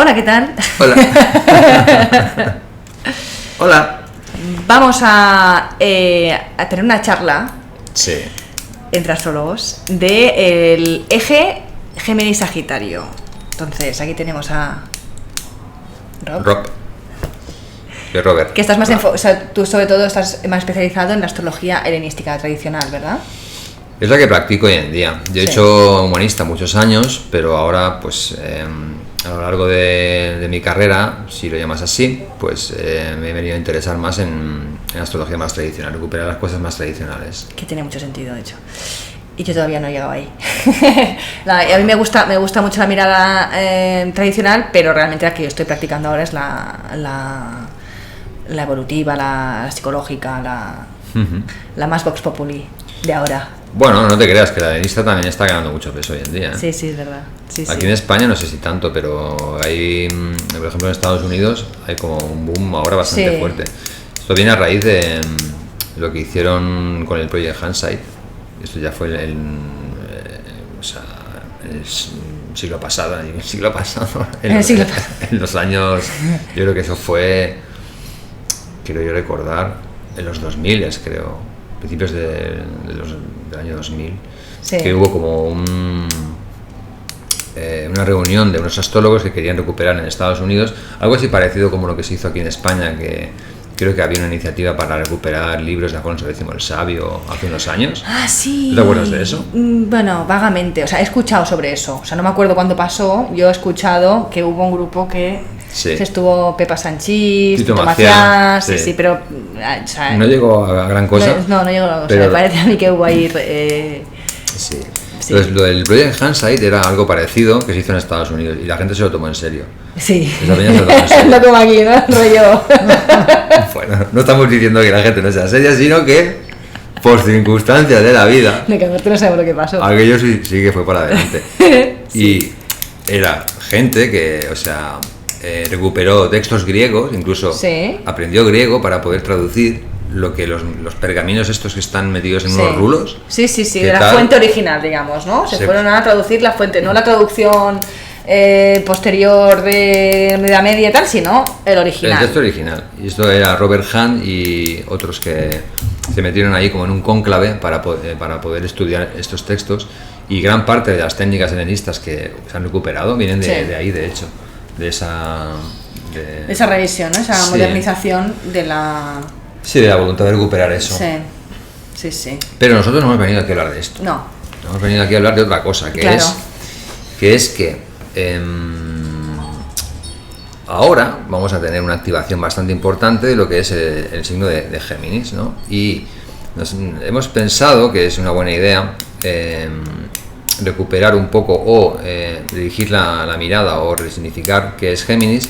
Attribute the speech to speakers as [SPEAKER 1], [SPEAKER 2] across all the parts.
[SPEAKER 1] Hola, ¿qué tal?
[SPEAKER 2] Hola. Hola.
[SPEAKER 1] Vamos a tener una charla
[SPEAKER 2] Sí.
[SPEAKER 1] entre astrólogos del eje Géminis-Sagitario. Entonces, aquí tenemos a
[SPEAKER 2] Rob. De Robert.
[SPEAKER 1] Que estás más o sea, tú sobre todo estás más especializado en la astrología helenística tradicional, ¿verdad?
[SPEAKER 2] Es la que practico hoy en día. Yo he hecho humanista muchos años, pero ahora, pues, a lo largo de mi carrera, si lo llamas así, pues me he venido a interesar más en astrología más tradicional, recuperar las cosas más tradicionales.
[SPEAKER 1] Que tiene mucho sentido, de hecho. Y yo todavía no he llegado ahí. A mí me gusta mucho la mirada tradicional, pero realmente la que yo estoy practicando ahora es la evolutiva, la psicológica, la más vox populi de ahora.
[SPEAKER 2] Bueno, no te creas que la helenista también está ganando mucho peso hoy en día, ¿eh?
[SPEAKER 1] Sí, sí, es verdad. Sí,
[SPEAKER 2] Aquí
[SPEAKER 1] sí.
[SPEAKER 2] en España no sé si tanto, pero hay, por ejemplo, en Estados Unidos hay como un boom ahora bastante fuerte. Esto viene a raíz de lo que hicieron con el Project Handsight. Esto ya fue el siglo pasado, en los años, yo creo que eso fue, quiero yo recordar, en los 2000, creo, principios del año 2000, que hubo como una reunión de unos astrólogos que querían recuperar en Estados Unidos algo así parecido como lo que se hizo aquí en España, que creo que había una iniciativa para recuperar libros de Alfonso X el Sabio hace unos años.
[SPEAKER 1] Ah, sí.
[SPEAKER 2] ¿Te acuerdas de eso?
[SPEAKER 1] Bueno, vagamente. O sea, he escuchado sobre eso. O sea, no me acuerdo cuándo pasó. Yo he escuchado que hubo un grupo que se estuvo Pepa Sanchís,
[SPEAKER 2] Tito
[SPEAKER 1] Macías, sí, pero... O sea,
[SPEAKER 2] no llegó a gran cosa.
[SPEAKER 1] No llegó a gran cosa.
[SPEAKER 2] Pero,
[SPEAKER 1] me parece a mí que hubo ahí...
[SPEAKER 2] Sí. Entonces, lo del Project Handsight era algo parecido que se hizo en Estados Unidos y la gente se lo tomó en serio.
[SPEAKER 1] Sí.
[SPEAKER 2] Esa peña se lo tomó en serio.
[SPEAKER 1] Lo como aquí, ¿no? Rollo.
[SPEAKER 2] Bueno, no estamos diciendo que la gente no sea seria, sino que por circunstancias de la vida...
[SPEAKER 1] De que no sabemos lo que pasó.
[SPEAKER 2] Aquello sí que fue para adelante. Y era gente que, o sea, recuperó textos griegos, incluso aprendió griego para poder traducir lo que los pergaminos estos que están metidos en unos rulos.
[SPEAKER 1] Sí, de la fuente original, digamos, ¿no? Se fueron a traducir la fuente, no la traducción posterior de la Edad Media y tal, sino el original.
[SPEAKER 2] El texto original. Y esto era Robert Hahn y otros que se metieron ahí como en un cónclave para poder estudiar estos textos, y gran parte de las técnicas helenistas que se han recuperado vienen de ahí, de hecho, de esa
[SPEAKER 1] revisión, ¿no? Esa modernización de la...
[SPEAKER 2] Sí, de la voluntad de recuperar eso.
[SPEAKER 1] Sí.
[SPEAKER 2] Pero nosotros no hemos venido aquí a hablar de esto.
[SPEAKER 1] No.
[SPEAKER 2] Hemos venido aquí a hablar de otra cosa, que es que ahora vamos a tener una activación bastante importante de lo que es el signo de Géminis, ¿no? Y hemos pensado que es una buena idea recuperar un poco o dirigir la mirada o resignificar qué es Géminis,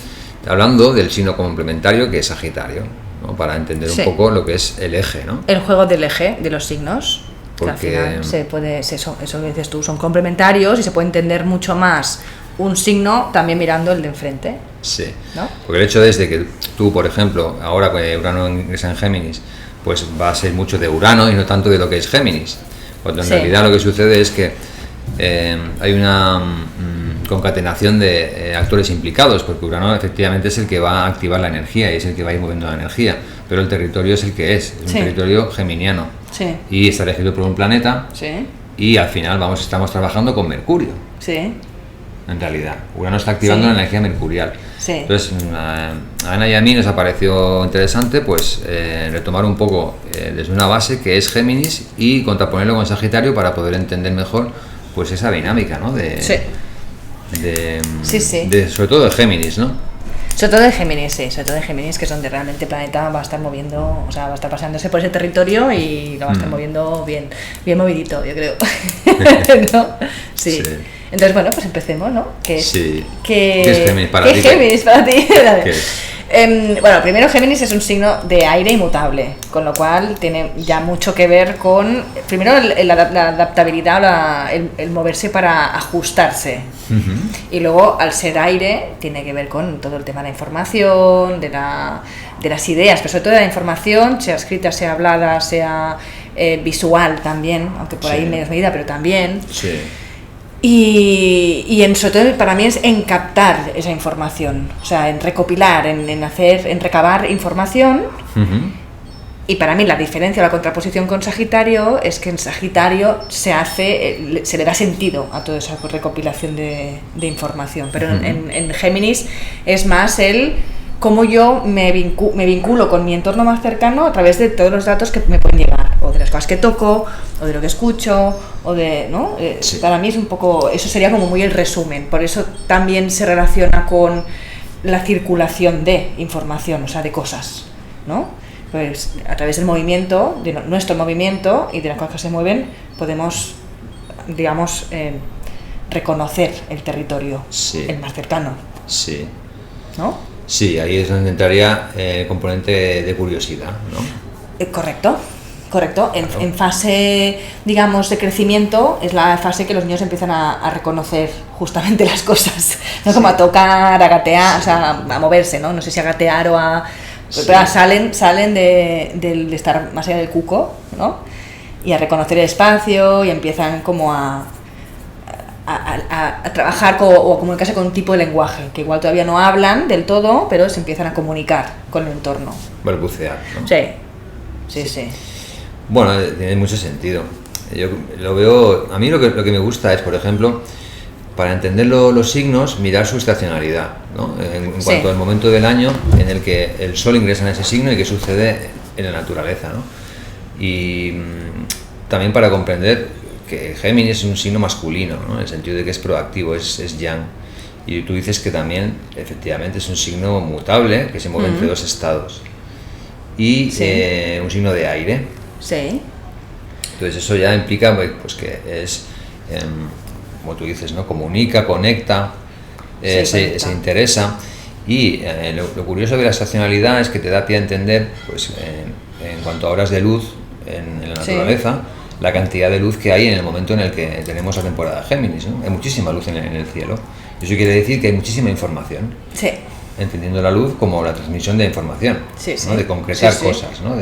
[SPEAKER 2] hablando del signo complementario que es Sagitario, ¿no? Para entender un poco lo que es el eje, ¿no?
[SPEAKER 1] El juego del eje, de los signos.
[SPEAKER 2] Porque
[SPEAKER 1] al final se puede, eso que dices tú, son complementarios y se puede entender mucho más un signo también mirando el de enfrente.
[SPEAKER 2] Sí,
[SPEAKER 1] ¿no?
[SPEAKER 2] Porque el hecho es de que tú, por ejemplo, ahora que Urano ingresa en Géminis, pues va a ser mucho de Urano y no tanto de lo que es Géminis. Cuando en realidad lo que sucede es que hay una concatenación de actores implicados, porque Urano efectivamente es el que va a activar la energía y es el que va a ir moviendo la energía, pero el territorio es el que es un territorio geminiano y está regido por un planeta y al final estamos trabajando con Mercurio. En realidad, Urano está activando la energía mercurial. Entonces, a Ana y a mí nos ha parecido interesante pues retomar un poco desde una base que es Géminis y contraponerlo con Sagitario para poder entender mejor pues esa dinámica, ¿no? Sobre todo de Géminis, ¿no?
[SPEAKER 1] Sobre todo de Géminis, sobre todo de Géminis, que es donde realmente el planeta va a estar moviendo, o sea, va a estar pasándose por ese territorio y lo va a estar moviendo bien movidito, yo creo. ¿No? Sí. Entonces, bueno, pues empecemos, ¿no? ¿Qué es
[SPEAKER 2] Géminis para ti?
[SPEAKER 1] ¿Qué es Géminis para ti?
[SPEAKER 2] ¿Qué es?
[SPEAKER 1] Bueno, primero Géminis es un signo de aire inmutable, con lo cual tiene ya mucho que ver con, primero, la adaptabilidad, el moverse para ajustarse. Y luego, al ser aire, tiene que ver con todo el tema de la información, de las ideas, pero sobre todo de la información, sea escrita, sea hablada, sea visual también, aunque por ahí en menos medida, pero también. Sobre todo para mí es en captar esa información, o sea, en recopilar, en recabar información. Y para mí la diferencia o la contraposición con Sagitario es que en Sagitario se le da sentido a toda esa recopilación de información, pero en Géminis es más cómo yo me vinculo con mi entorno más cercano a través de todos los datos que me pueden llegar, o de las cosas que toco, o de lo que escucho, o de, ¿no?
[SPEAKER 2] Sí.
[SPEAKER 1] Para mí es un poco, eso sería como muy el resumen, por eso también se relaciona con la circulación de información, o sea, de cosas, ¿no? Pues a través del movimiento, de nuestro movimiento y de las cosas que se mueven, podemos, digamos, reconocer el territorio,
[SPEAKER 2] Sí.
[SPEAKER 1] el más cercano,
[SPEAKER 2] Sí.
[SPEAKER 1] ¿no?
[SPEAKER 2] Sí, ahí es donde entraría el componente de curiosidad, ¿no?
[SPEAKER 1] Correcto.
[SPEAKER 2] Claro.
[SPEAKER 1] En fase, digamos, de crecimiento es la fase que los niños empiezan a reconocer justamente las cosas, ¿no?
[SPEAKER 2] Sí.
[SPEAKER 1] Como a tocar, a gatear, o sea, a moverse, ¿no? No sé si a gatear o a...
[SPEAKER 2] Sí.
[SPEAKER 1] Pero salen de estar más allá del cuco, ¿no? Y a reconocer el espacio y empiezan como a trabajar o a comunicarse con un tipo de lenguaje, que igual todavía no hablan del todo, pero se empiezan a comunicar con el entorno.
[SPEAKER 2] Balbucear, ¿no?
[SPEAKER 1] Sí.
[SPEAKER 2] Bueno, tiene mucho sentido. Yo lo veo, a mí lo que me gusta es, por ejemplo, para entender los signos, mirar su estacionalidad, ¿no? En cuanto al momento del año en el que el Sol ingresa en ese signo y qué sucede en la naturaleza, ¿no? Y también para comprender que Géminis es un signo masculino, ¿no? En el sentido de que es proactivo, es yang. Y tú dices que también, efectivamente, es un signo mutable, que se mueve entre dos estados. Y un signo de aire.
[SPEAKER 1] Sí.
[SPEAKER 2] Entonces eso ya implica pues que es, como tú dices, ¿no? Comunica, conecta, se interesa. Y lo curioso de la estacionalidad es que te da pie a entender, pues en cuanto a horas de luz en la naturaleza, la cantidad de luz que hay en el momento en el que tenemos la temporada Géminis, ¿no? Hay muchísima luz en el cielo. Eso quiere decir que hay muchísima información.
[SPEAKER 1] Sí.
[SPEAKER 2] Entendiendo la luz como la transmisión de información, ¿no? De concretar cosas, ¿no?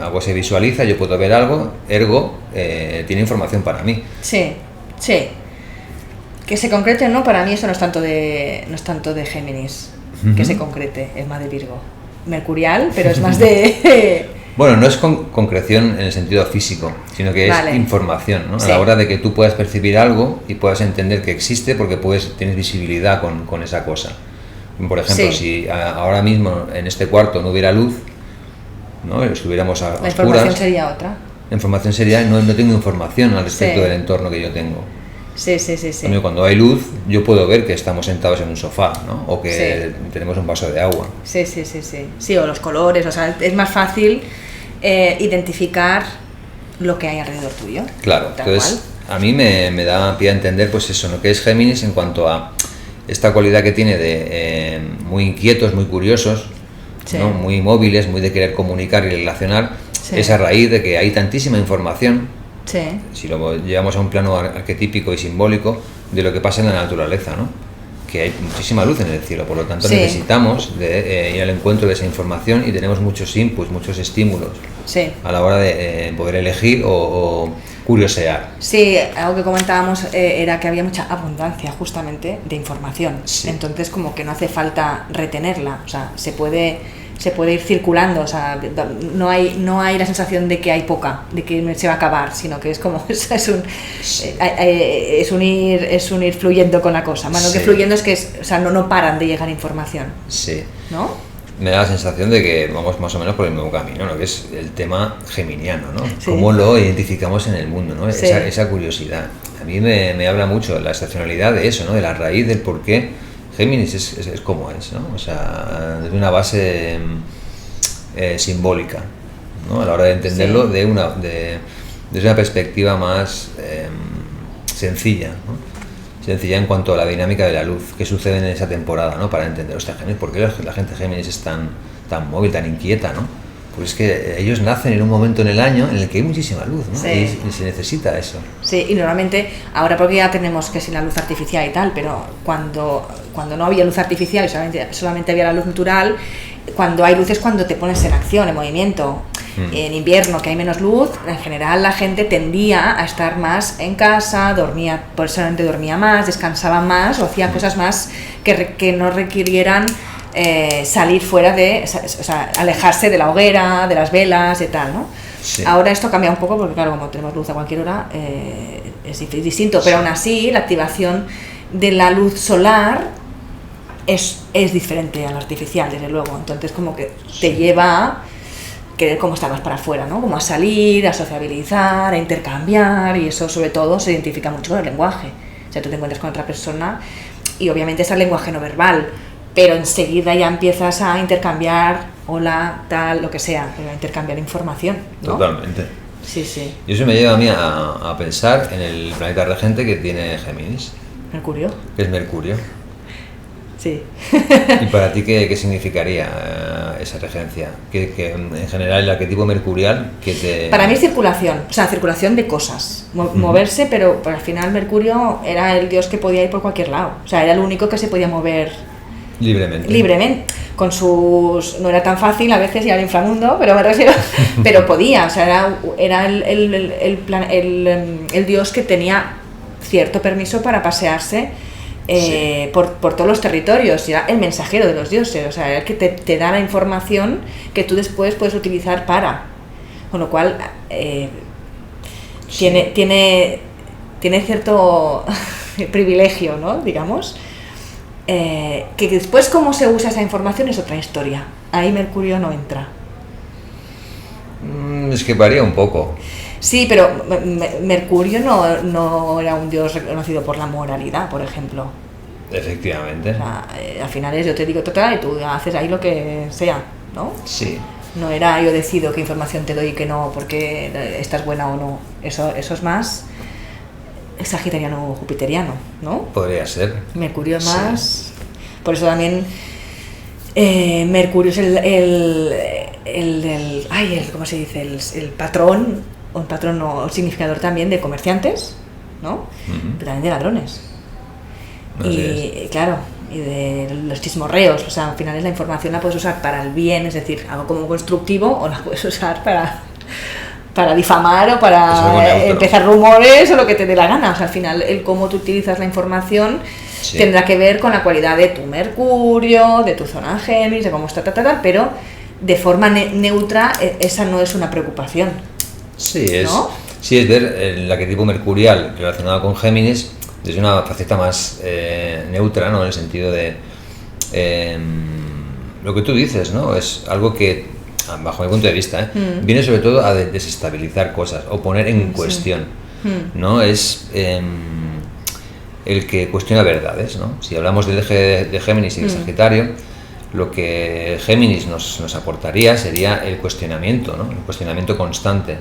[SPEAKER 2] Algo se visualiza, yo puedo ver algo, ergo tiene información para mí.
[SPEAKER 1] Sí. Que se concrete, ¿no? Para mí eso no es tanto de Géminis, que se concrete, es más de Virgo. Mercurial, pero es más de...
[SPEAKER 2] Bueno, no es concreción en el sentido físico, sino que es información, ¿no? A la hora de que tú puedas percibir algo y puedas entender que existe porque tienes visibilidad con esa cosa. Por ejemplo, si ahora mismo en este cuarto no hubiera luz, ¿no? Estuviéramos a oscuras,
[SPEAKER 1] la información sería otra.
[SPEAKER 2] La información sería, no tengo información al respecto del entorno que yo tengo.
[SPEAKER 1] Sí.
[SPEAKER 2] Cuando hay luz, yo puedo ver que estamos sentados en un sofá, ¿no? O que tenemos un vaso de agua.
[SPEAKER 1] Sí, o los colores, o sea, es más fácil identificar lo que hay alrededor tuyo.
[SPEAKER 2] Claro, entonces a mí me da pie a entender, pues eso, ¿no? Que es Géminis en cuanto a esta cualidad que tiene de muy inquietos, muy curiosos, ¿no? Muy móviles, muy de querer comunicar y relacionar, es a raíz de que hay tantísima información, si lo llevamos a un plano arquetípico y simbólico, de lo que pasa en la naturaleza, ¿no? Que hay muchísima luz en el cielo, por lo tanto necesitamos ir al encuentro de esa información y tenemos muchos inputs, muchos estímulos a la hora de poder elegir o curiosear.
[SPEAKER 1] Sí, algo que comentábamos era que había mucha abundancia justamente de información, entonces como que no hace falta retenerla, o sea, se puede ir circulando, o sea, no hay la sensación de que hay poca, de que se va a acabar, sino que es como es un ir fluyendo con la cosa, más que fluyendo es que no paran de llegar información.
[SPEAKER 2] Sí.
[SPEAKER 1] ¿No?
[SPEAKER 2] Me da la sensación de que vamos más o menos por el mismo camino, ¿no? Que es el tema geminiano, ¿no? Cómo lo identificamos en el mundo, ¿no? Esa curiosidad. A mí me habla mucho la estacionalidad de eso, ¿no? De la raíz del por qué Géminis es como es, ¿no? O sea, desde una base simbólica, ¿no? A la hora de entenderlo desde una perspectiva más sencilla, ¿no? Sencilla en cuanto a la dinámica de la luz, qué sucede en esa temporada, ¿no? Para entender, Géminis, ¿por qué la gente Géminis es tan móvil, tan inquieta, ¿no? Pues es que ellos nacen en un momento en el año en el que hay muchísima luz, ¿no? Y se necesita eso.
[SPEAKER 1] Sí, y normalmente, ahora porque ya tenemos que sin la luz artificial y tal, pero cuando no había luz artificial y solamente había la luz natural, cuando hay luz es cuando te pones en acción, en movimiento. En invierno, que hay menos luz, en general la gente tendía a estar más en casa, dormía, personalmente dormía más, descansaba más o hacía cosas más que no requirieran salir fuera de, o sea, alejarse de la hoguera, de las velas y tal, ¿no?
[SPEAKER 2] Sí.
[SPEAKER 1] Ahora esto cambia un poco porque, claro, como tenemos luz a cualquier hora, es distinto, pero aún así la activación de la luz solar es diferente a la artificial, desde luego. Entonces, como que te lleva a querer como estar más para afuera, ¿no? Como a salir, a sociabilizar, a intercambiar, y eso sobre todo se identifica mucho con el lenguaje. O sea, tú te encuentras con otra persona y obviamente es el lenguaje no verbal, pero enseguida ya empiezas a intercambiar, hola, tal, lo que sea, a intercambiar información, ¿no?
[SPEAKER 2] Totalmente.
[SPEAKER 1] Sí, sí.
[SPEAKER 2] Y eso me lleva a mí a pensar en el planeta regente que tiene Géminis,
[SPEAKER 1] Mercurio.
[SPEAKER 2] que es Mercurio.
[SPEAKER 1] Sí.
[SPEAKER 2] ¿Y para ti qué significaría esa regencia? Que en general el arquetipo mercurial que te...
[SPEAKER 1] Para mí es circulación, o sea, circulación de cosas, moverse, pero al final Mercurio era el dios que podía ir por cualquier lado, o sea, era el único que se podía mover libremente, con sus... no era tan fácil a veces ir al inframundo, pero me refiero, pero podía, o sea, era el dios que tenía cierto permiso para pasearse por todos los territorios, era el mensajero de los dioses, o sea, era el que te da la información que tú después puedes utilizar para, con lo cual tiene cierto privilegio, ¿no? Digamos, que después cómo se usa esa información es otra historia, ahí Mercurio no entra.
[SPEAKER 2] Es que varía un poco.
[SPEAKER 1] Sí, pero Mercurio no era un dios reconocido por la moralidad, por ejemplo.
[SPEAKER 2] Efectivamente.
[SPEAKER 1] O sea, al final es yo te digo total y tú haces ahí lo que sea, ¿no?
[SPEAKER 2] Sí.
[SPEAKER 1] No era yo decido qué información te doy y qué no, porque estás buena o no. Eso es más sagitariano o jupiteriano, ¿no?
[SPEAKER 2] Podría ser.
[SPEAKER 1] Mercurio es más... Sí. Por eso también Mercurio es ¿cómo se dice? El patrón, o el patrón no, el significador también de comerciantes, ¿no? Pero también de ladrones. Y claro, y de los chismorreos, o sea, al final la información la puedes usar para el bien, es decir, algo como constructivo, o la puedes usar para difamar o para empezar rumores o lo que te dé la gana. O sea, al final el cómo tú utilizas la información tendrá que ver con la cualidad de tu Mercurio, de tu zona Géminis, de cómo está, pero de forma neutra esa no es una preocupación.
[SPEAKER 2] Sí, es,
[SPEAKER 1] ¿no?
[SPEAKER 2] Sí, es ver el arquetipo mercurial relacionado con Géminis desde una faceta más neutra, ¿no? En el sentido de lo que tú dices, ¿no? Es algo que, bajo mi punto de vista, viene sobre todo a desestabilizar cosas o poner en cuestión, ¿no? Es el que cuestiona verdades, ¿no? Si hablamos del eje de Géminis y de Sagitario, lo que Géminis nos aportaría sería el cuestionamiento, ¿no? El cuestionamiento constante,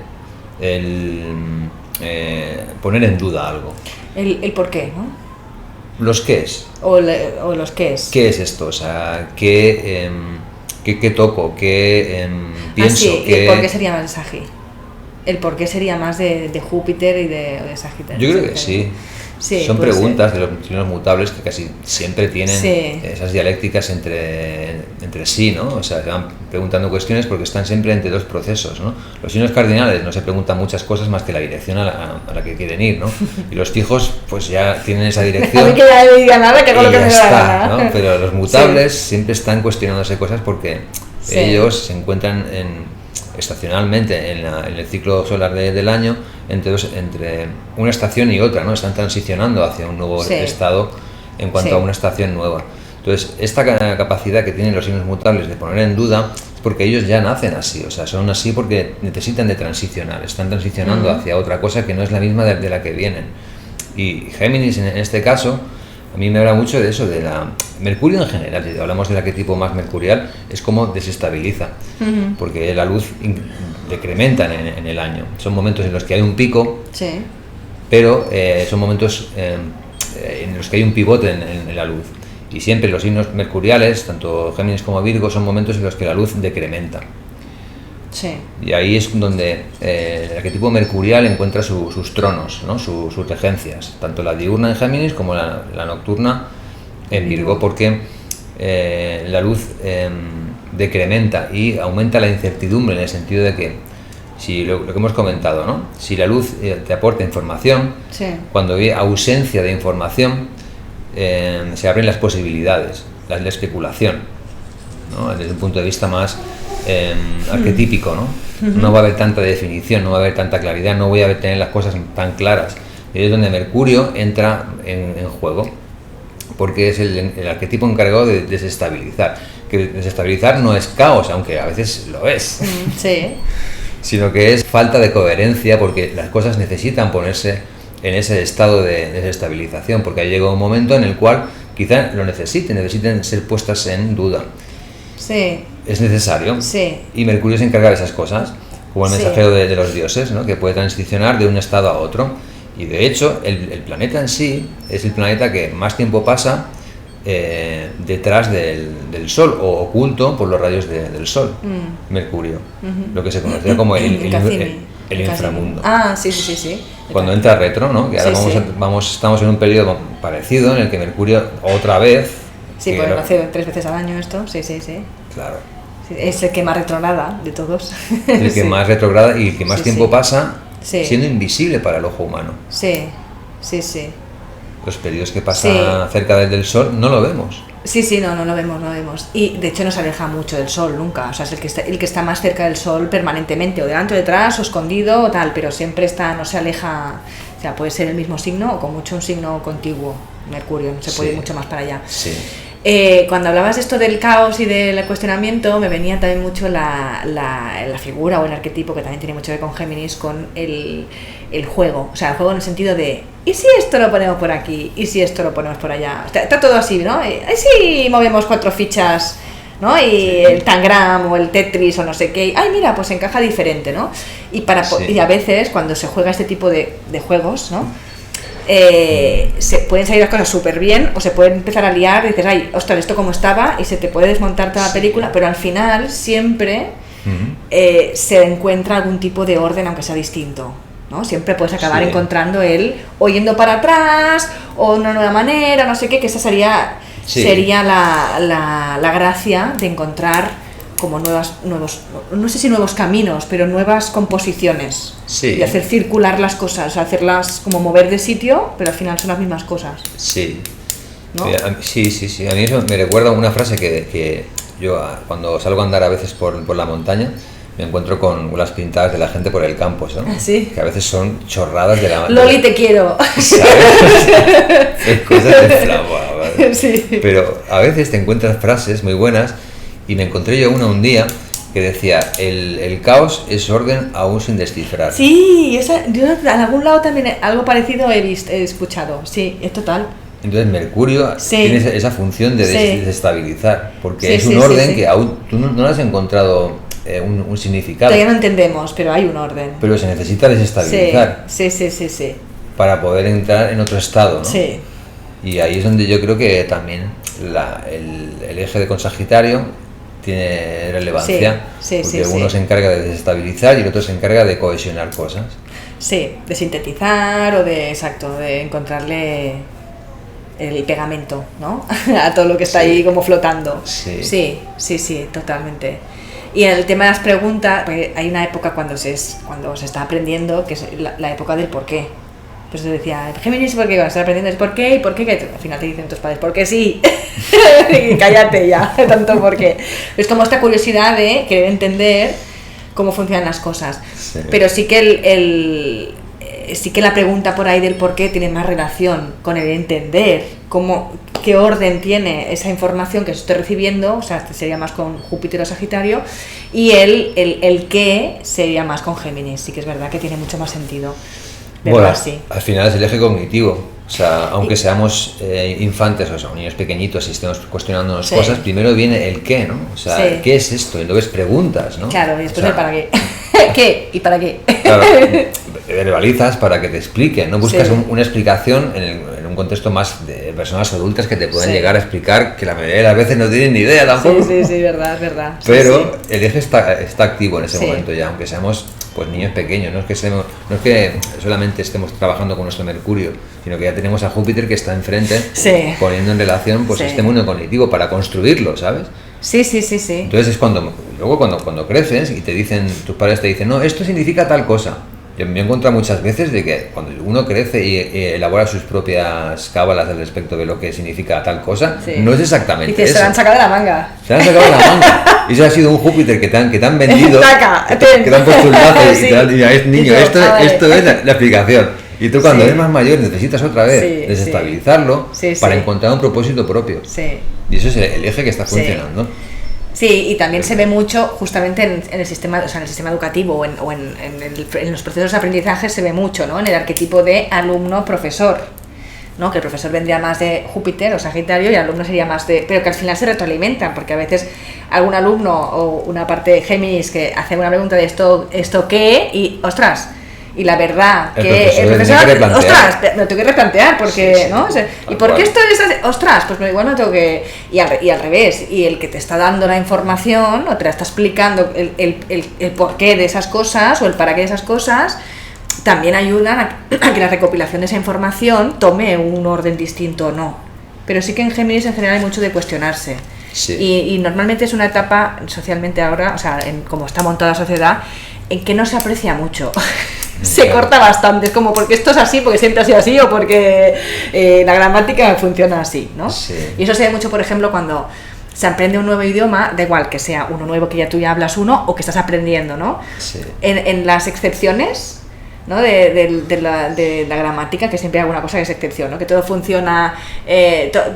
[SPEAKER 2] el poner en duda algo.
[SPEAKER 1] El por qué, ¿no?
[SPEAKER 2] Los qué es.
[SPEAKER 1] O los qué es.
[SPEAKER 2] ¿Qué es esto? O sea, ¿qué toco? ¿Qué pienso?
[SPEAKER 1] Sí, ¿el por qué sería más de Sagi? ¿El por qué sería más de Júpiter y de Sagitario?
[SPEAKER 2] Yo creo que sí.
[SPEAKER 1] Sí,
[SPEAKER 2] son preguntas de los signos mutables que casi siempre tienen esas dialécticas entre sí, ¿no? O sea, se van preguntando cuestiones porque están siempre entre dos procesos, ¿no? Los signos cardinales no se preguntan muchas cosas más que la dirección a la que quieren ir, ¿no? Y los fijos, pues ya tienen esa dirección.
[SPEAKER 1] A mí que ya me diga nada, que hago lo que me da la gana,
[SPEAKER 2] ¿no? Pero los mutables siempre están cuestionándose cosas porque ellos se encuentran estacionalmente en el ciclo solar del año entre una estación y otra, ¿no? Están transicionando hacia un nuevo estado en cuanto a una estación nueva. Entonces, esta capacidad que tienen los signos mutables de poner en duda es porque ellos ya nacen así, o sea, son así porque necesitan de transicionar, están transicionando hacia otra cosa que no es la misma de la que vienen. Y Géminis, en este caso, a mí me habla mucho de eso, de la Mercurio en general. Si hablamos del arquetipo más mercurial, es como desestabiliza, porque la luz decrementa en el año. Son momentos en los que hay un pico, pero son momentos en los que hay un pivote en la luz. Y siempre los signos mercuriales, tanto Géminis como Virgo, son momentos en los que la luz decrementa. Y ahí es donde el arquetipo mercurial encuentra sus tronos, ¿no? sus regencias, tanto la diurna en Géminis como la nocturna en Virgo, porque la luz decrementa y aumenta la incertidumbre en el sentido de que si lo que hemos comentado, ¿no? Si la luz te aporta información,
[SPEAKER 1] Sí.
[SPEAKER 2] cuando hay ausencia de información, se abren las posibilidades, la especulación, ¿no? Desde un punto de vista más arquetípico, ¿no? No va a haber tanta definición, no va a haber tanta claridad, no voy a tener las cosas tan claras. Y es donde Mercurio entra en juego, porque es el arquetipo encargado de desestabilizar. Que desestabilizar no es caos, aunque a veces lo es,
[SPEAKER 1] Sí.
[SPEAKER 2] sino que es falta de coherencia, porque las cosas necesitan ponerse en ese estado de desestabilización, porque llega un momento en el cual quizá lo necesiten ser puestas en duda.
[SPEAKER 1] Sí.
[SPEAKER 2] Es necesario.
[SPEAKER 1] Sí.
[SPEAKER 2] Y Mercurio se encarga de esas cosas, como el
[SPEAKER 1] Sí.
[SPEAKER 2] mensajero de los dioses, ¿no? Que puede transicionar de un estado a otro. Y de hecho, el planeta en sí es el planeta que más tiempo pasa detrás del Sol, o oculto por los rayos del Sol, Mercurio, lo que se conocía como el inframundo.
[SPEAKER 1] Ah, sí, sí, sí, sí.
[SPEAKER 2] Cuando entra retro, ¿no? Que ahora
[SPEAKER 1] Sí, sí.
[SPEAKER 2] estamos en un periodo parecido en el que Mercurio otra vez...
[SPEAKER 1] Sí,
[SPEAKER 2] que
[SPEAKER 1] pues
[SPEAKER 2] era-
[SPEAKER 1] hace 3 veces al año esto, sí, sí, sí.
[SPEAKER 2] Claro.
[SPEAKER 1] Sí, es el que más retrograda de todos.
[SPEAKER 2] El que
[SPEAKER 1] Sí.
[SPEAKER 2] más retrograda y el que más
[SPEAKER 1] Sí,
[SPEAKER 2] tiempo
[SPEAKER 1] sí.
[SPEAKER 2] pasa
[SPEAKER 1] Sí.
[SPEAKER 2] siendo invisible para el ojo humano.
[SPEAKER 1] Sí, sí, sí.
[SPEAKER 2] Los periodos que pasa
[SPEAKER 1] Sí.
[SPEAKER 2] cerca del Sol no lo vemos.
[SPEAKER 1] Sí, sí, no lo vemos, no lo vemos. Y de hecho no se aleja mucho del sol nunca. O sea, es el que está más cerca del sol permanentemente, o delante o detrás, o escondido, o tal, pero siempre está, no se aleja. O sea, puede ser el mismo signo o con mucho un signo contiguo, Mercurio, no se puede
[SPEAKER 2] Sí.
[SPEAKER 1] ir mucho más para allá.
[SPEAKER 2] Sí.
[SPEAKER 1] Cuando hablabas de esto del caos y del cuestionamiento, me venía también mucho la figura o el arquetipo, que también tiene mucho que ver con Géminis, con el juego. O sea, el juego en el sentido de, ¿y si esto lo ponemos por aquí? ¿Y si esto lo ponemos por allá? Está todo así, ¿no? ¿Y si movemos 4 fichas, ¿no? Y el Tangram o el Tetris o no sé qué, ay, mira, pues encaja diferente, ¿no? Y,
[SPEAKER 2] Sí.
[SPEAKER 1] y a veces, cuando se juega este tipo de juegos, ¿no? Se pueden salir las cosas súper bien, o se pueden empezar a liar y dices, ay, ostras, esto como estaba, y se te puede desmontar toda la película, pero al final siempre se encuentra algún tipo de orden, aunque sea distinto, ¿no? Siempre puedes acabar
[SPEAKER 2] Sí.
[SPEAKER 1] encontrando o yendo para atrás, o una nueva manera, no sé qué, que esa sería
[SPEAKER 2] Sí.
[SPEAKER 1] la gracia de encontrar como nuevos, no sé si nuevos caminos, pero nuevas composiciones.
[SPEAKER 2] Sí.
[SPEAKER 1] Y hacer circular las cosas, hacerlas como mover de sitio, pero al final son las mismas cosas,
[SPEAKER 2] Sí.
[SPEAKER 1] ¿no?
[SPEAKER 2] Sí. A mí eso me recuerda una frase que yo cuando salgo a andar a veces por la montaña me encuentro con las pintadas de la gente por el campo, ¿no?
[SPEAKER 1] Sí.
[SPEAKER 2] Que a veces son chorradas de la...
[SPEAKER 1] Loli, te quiero.
[SPEAKER 2] ¿Sabes? Cosas de flama, ¿vale?
[SPEAKER 1] Sí.
[SPEAKER 2] Pero a veces te encuentras frases muy buenas y me encontré yo una un día que decía, el caos es orden aún sin descifrar.
[SPEAKER 1] Sí, yo en algún lado también algo parecido he escuchado, sí, es total.
[SPEAKER 2] Entonces Mercurio
[SPEAKER 1] Sí.
[SPEAKER 2] tiene esa función de
[SPEAKER 1] Sí.
[SPEAKER 2] desestabilizar, porque
[SPEAKER 1] Sí,
[SPEAKER 2] es un
[SPEAKER 1] sí,
[SPEAKER 2] orden
[SPEAKER 1] sí.
[SPEAKER 2] que aún tú no le has encontrado un significado,
[SPEAKER 1] Todavía no entendemos, pero hay un orden.
[SPEAKER 2] pero se necesita desestabilizar
[SPEAKER 1] Sí, sí, sí, sí.
[SPEAKER 2] para poder entrar en otro estado, ¿no?
[SPEAKER 1] Sí.
[SPEAKER 2] Y ahí es donde yo creo que también el eje de con Sagitario tiene relevancia,
[SPEAKER 1] Sí, sí,
[SPEAKER 2] porque
[SPEAKER 1] sí,
[SPEAKER 2] uno
[SPEAKER 1] sí.
[SPEAKER 2] se encarga de desestabilizar y el otro se encarga de cohesionar cosas.
[SPEAKER 1] Sí, de sintetizar o de encontrarle el pegamento, ¿no? A todo lo que está
[SPEAKER 2] Sí.
[SPEAKER 1] ahí como flotando.
[SPEAKER 2] Sí.
[SPEAKER 1] Sí, totalmente. Y en el tema de las preguntas, porque hay una época cuando se está aprendiendo, que es la época del por qué. Pues se decía, Géminis, ¿por qué? Cuando estás aprendiendo es por qué, y por qué, que al final te dicen tus padres, ¿por qué sí? Y cállate ya, tanto por qué. Es como esta curiosidad de querer entender cómo funcionan las cosas.
[SPEAKER 2] Sí.
[SPEAKER 1] Pero sí que sí que la pregunta por ahí del por qué tiene más relación con el entender qué orden tiene esa información que estoy recibiendo, o sea, sería más con Júpiter o Sagitario, y el qué sería más con Géminis. Sí que es verdad que tiene mucho más sentido.
[SPEAKER 2] Bueno,
[SPEAKER 1] Así.
[SPEAKER 2] al final es el eje cognitivo. O sea, aunque seamos infantes, o sea, niños pequeñitos y estemos cuestionándonos
[SPEAKER 1] Sí.
[SPEAKER 2] cosas, primero viene el qué, ¿no? O sea,
[SPEAKER 1] Sí.
[SPEAKER 2] ¿qué es esto? Y luego es preguntas, ¿no?
[SPEAKER 1] Claro, y después
[SPEAKER 2] O sea,
[SPEAKER 1] el para qué. ¿Qué? ¿Y para qué?
[SPEAKER 2] Claro, verbalizas para que te expliquen, no buscas
[SPEAKER 1] Sí.
[SPEAKER 2] una explicación en un contexto más de personas adultas que te pueden
[SPEAKER 1] Sí.
[SPEAKER 2] llegar a explicar que la mayoría de las veces no tienen ni idea tampoco.
[SPEAKER 1] Sí, verdad. Sí,
[SPEAKER 2] Pero
[SPEAKER 1] sí.
[SPEAKER 2] el eje está activo en ese
[SPEAKER 1] Sí.
[SPEAKER 2] momento ya, aunque seamos pues niños pequeños, no es que solamente estemos trabajando con nuestro Mercurio, sino que ya tenemos a Júpiter que está enfrente,
[SPEAKER 1] Sí.
[SPEAKER 2] poniendo en relación pues
[SPEAKER 1] Sí.
[SPEAKER 2] este mundo cognitivo para construirlo, ¿sabes?
[SPEAKER 1] Sí, sí, sí, sí.
[SPEAKER 2] Entonces es luego cuando creces y te dicen, tus padres te dicen, no, esto significa tal cosa. Yo me he encontrado muchas veces de que cuando uno crece y elabora sus propias cábalas al respecto de lo que significa tal cosa,
[SPEAKER 1] Sí.
[SPEAKER 2] no es exactamente
[SPEAKER 1] Dices,
[SPEAKER 2] eso.
[SPEAKER 1] se la han sacado de la manga.
[SPEAKER 2] Se han sacado de la manga. Y eso ha sido un Júpiter que te han vendido,
[SPEAKER 1] Taca,
[SPEAKER 2] que te han puesto un lazo
[SPEAKER 1] Sí.
[SPEAKER 2] y es niño,
[SPEAKER 1] Dices,
[SPEAKER 2] esto
[SPEAKER 1] vale.
[SPEAKER 2] es la explicación. Y tú cuando
[SPEAKER 1] Sí.
[SPEAKER 2] eres más mayor necesitas otra vez
[SPEAKER 1] Sí,
[SPEAKER 2] desestabilizarlo
[SPEAKER 1] sí. Sí,
[SPEAKER 2] para
[SPEAKER 1] sí.
[SPEAKER 2] encontrar un propósito propio.
[SPEAKER 1] Sí.
[SPEAKER 2] Y eso es el eje que está
[SPEAKER 1] Sí.
[SPEAKER 2] funcionando.
[SPEAKER 1] Sí, y también se ve mucho justamente en el sistema, o sea, en el sistema educativo o en los procesos de aprendizaje se ve mucho, ¿no? En el arquetipo de alumno-profesor, ¿no? Que el profesor vendría más de Júpiter o Sagitario y el alumno sería más de... Pero que al final se retroalimentan, porque a veces algún alumno o una parte de Géminis que hace una pregunta de esto qué y, ostras... Y la verdad que el profesor, ostras, me lo tengo que replantear porque,
[SPEAKER 2] Sí, sí,
[SPEAKER 1] ¿no? O sea, ¿y por qué esto es así? Ostras, pues igual no tengo que... Y al revés, y el que te está dando la información o te la está explicando el porqué de esas cosas o el para qué de esas cosas, también ayudan a que la recopilación de esa información tome un orden distinto o no. Pero sí que en Géminis en general hay mucho de cuestionarse.
[SPEAKER 2] Sí.
[SPEAKER 1] Y normalmente es una etapa socialmente ahora, o sea, como está montada la sociedad, en que no se aprecia mucho. Se
[SPEAKER 2] Claro.
[SPEAKER 1] corta bastante, es como porque esto es así, porque siempre ha sido así o porque la gramática funciona así, ¿no?
[SPEAKER 2] Sí.
[SPEAKER 1] Y eso se ve mucho, por ejemplo, cuando se aprende un nuevo idioma, da igual que sea uno nuevo que tú ya hablas uno o que estás aprendiendo, ¿no?
[SPEAKER 2] Sí.
[SPEAKER 1] En las excepciones, ¿no? de la gramática, que siempre hay alguna cosa que es excepción, ¿no? Que todo funciona,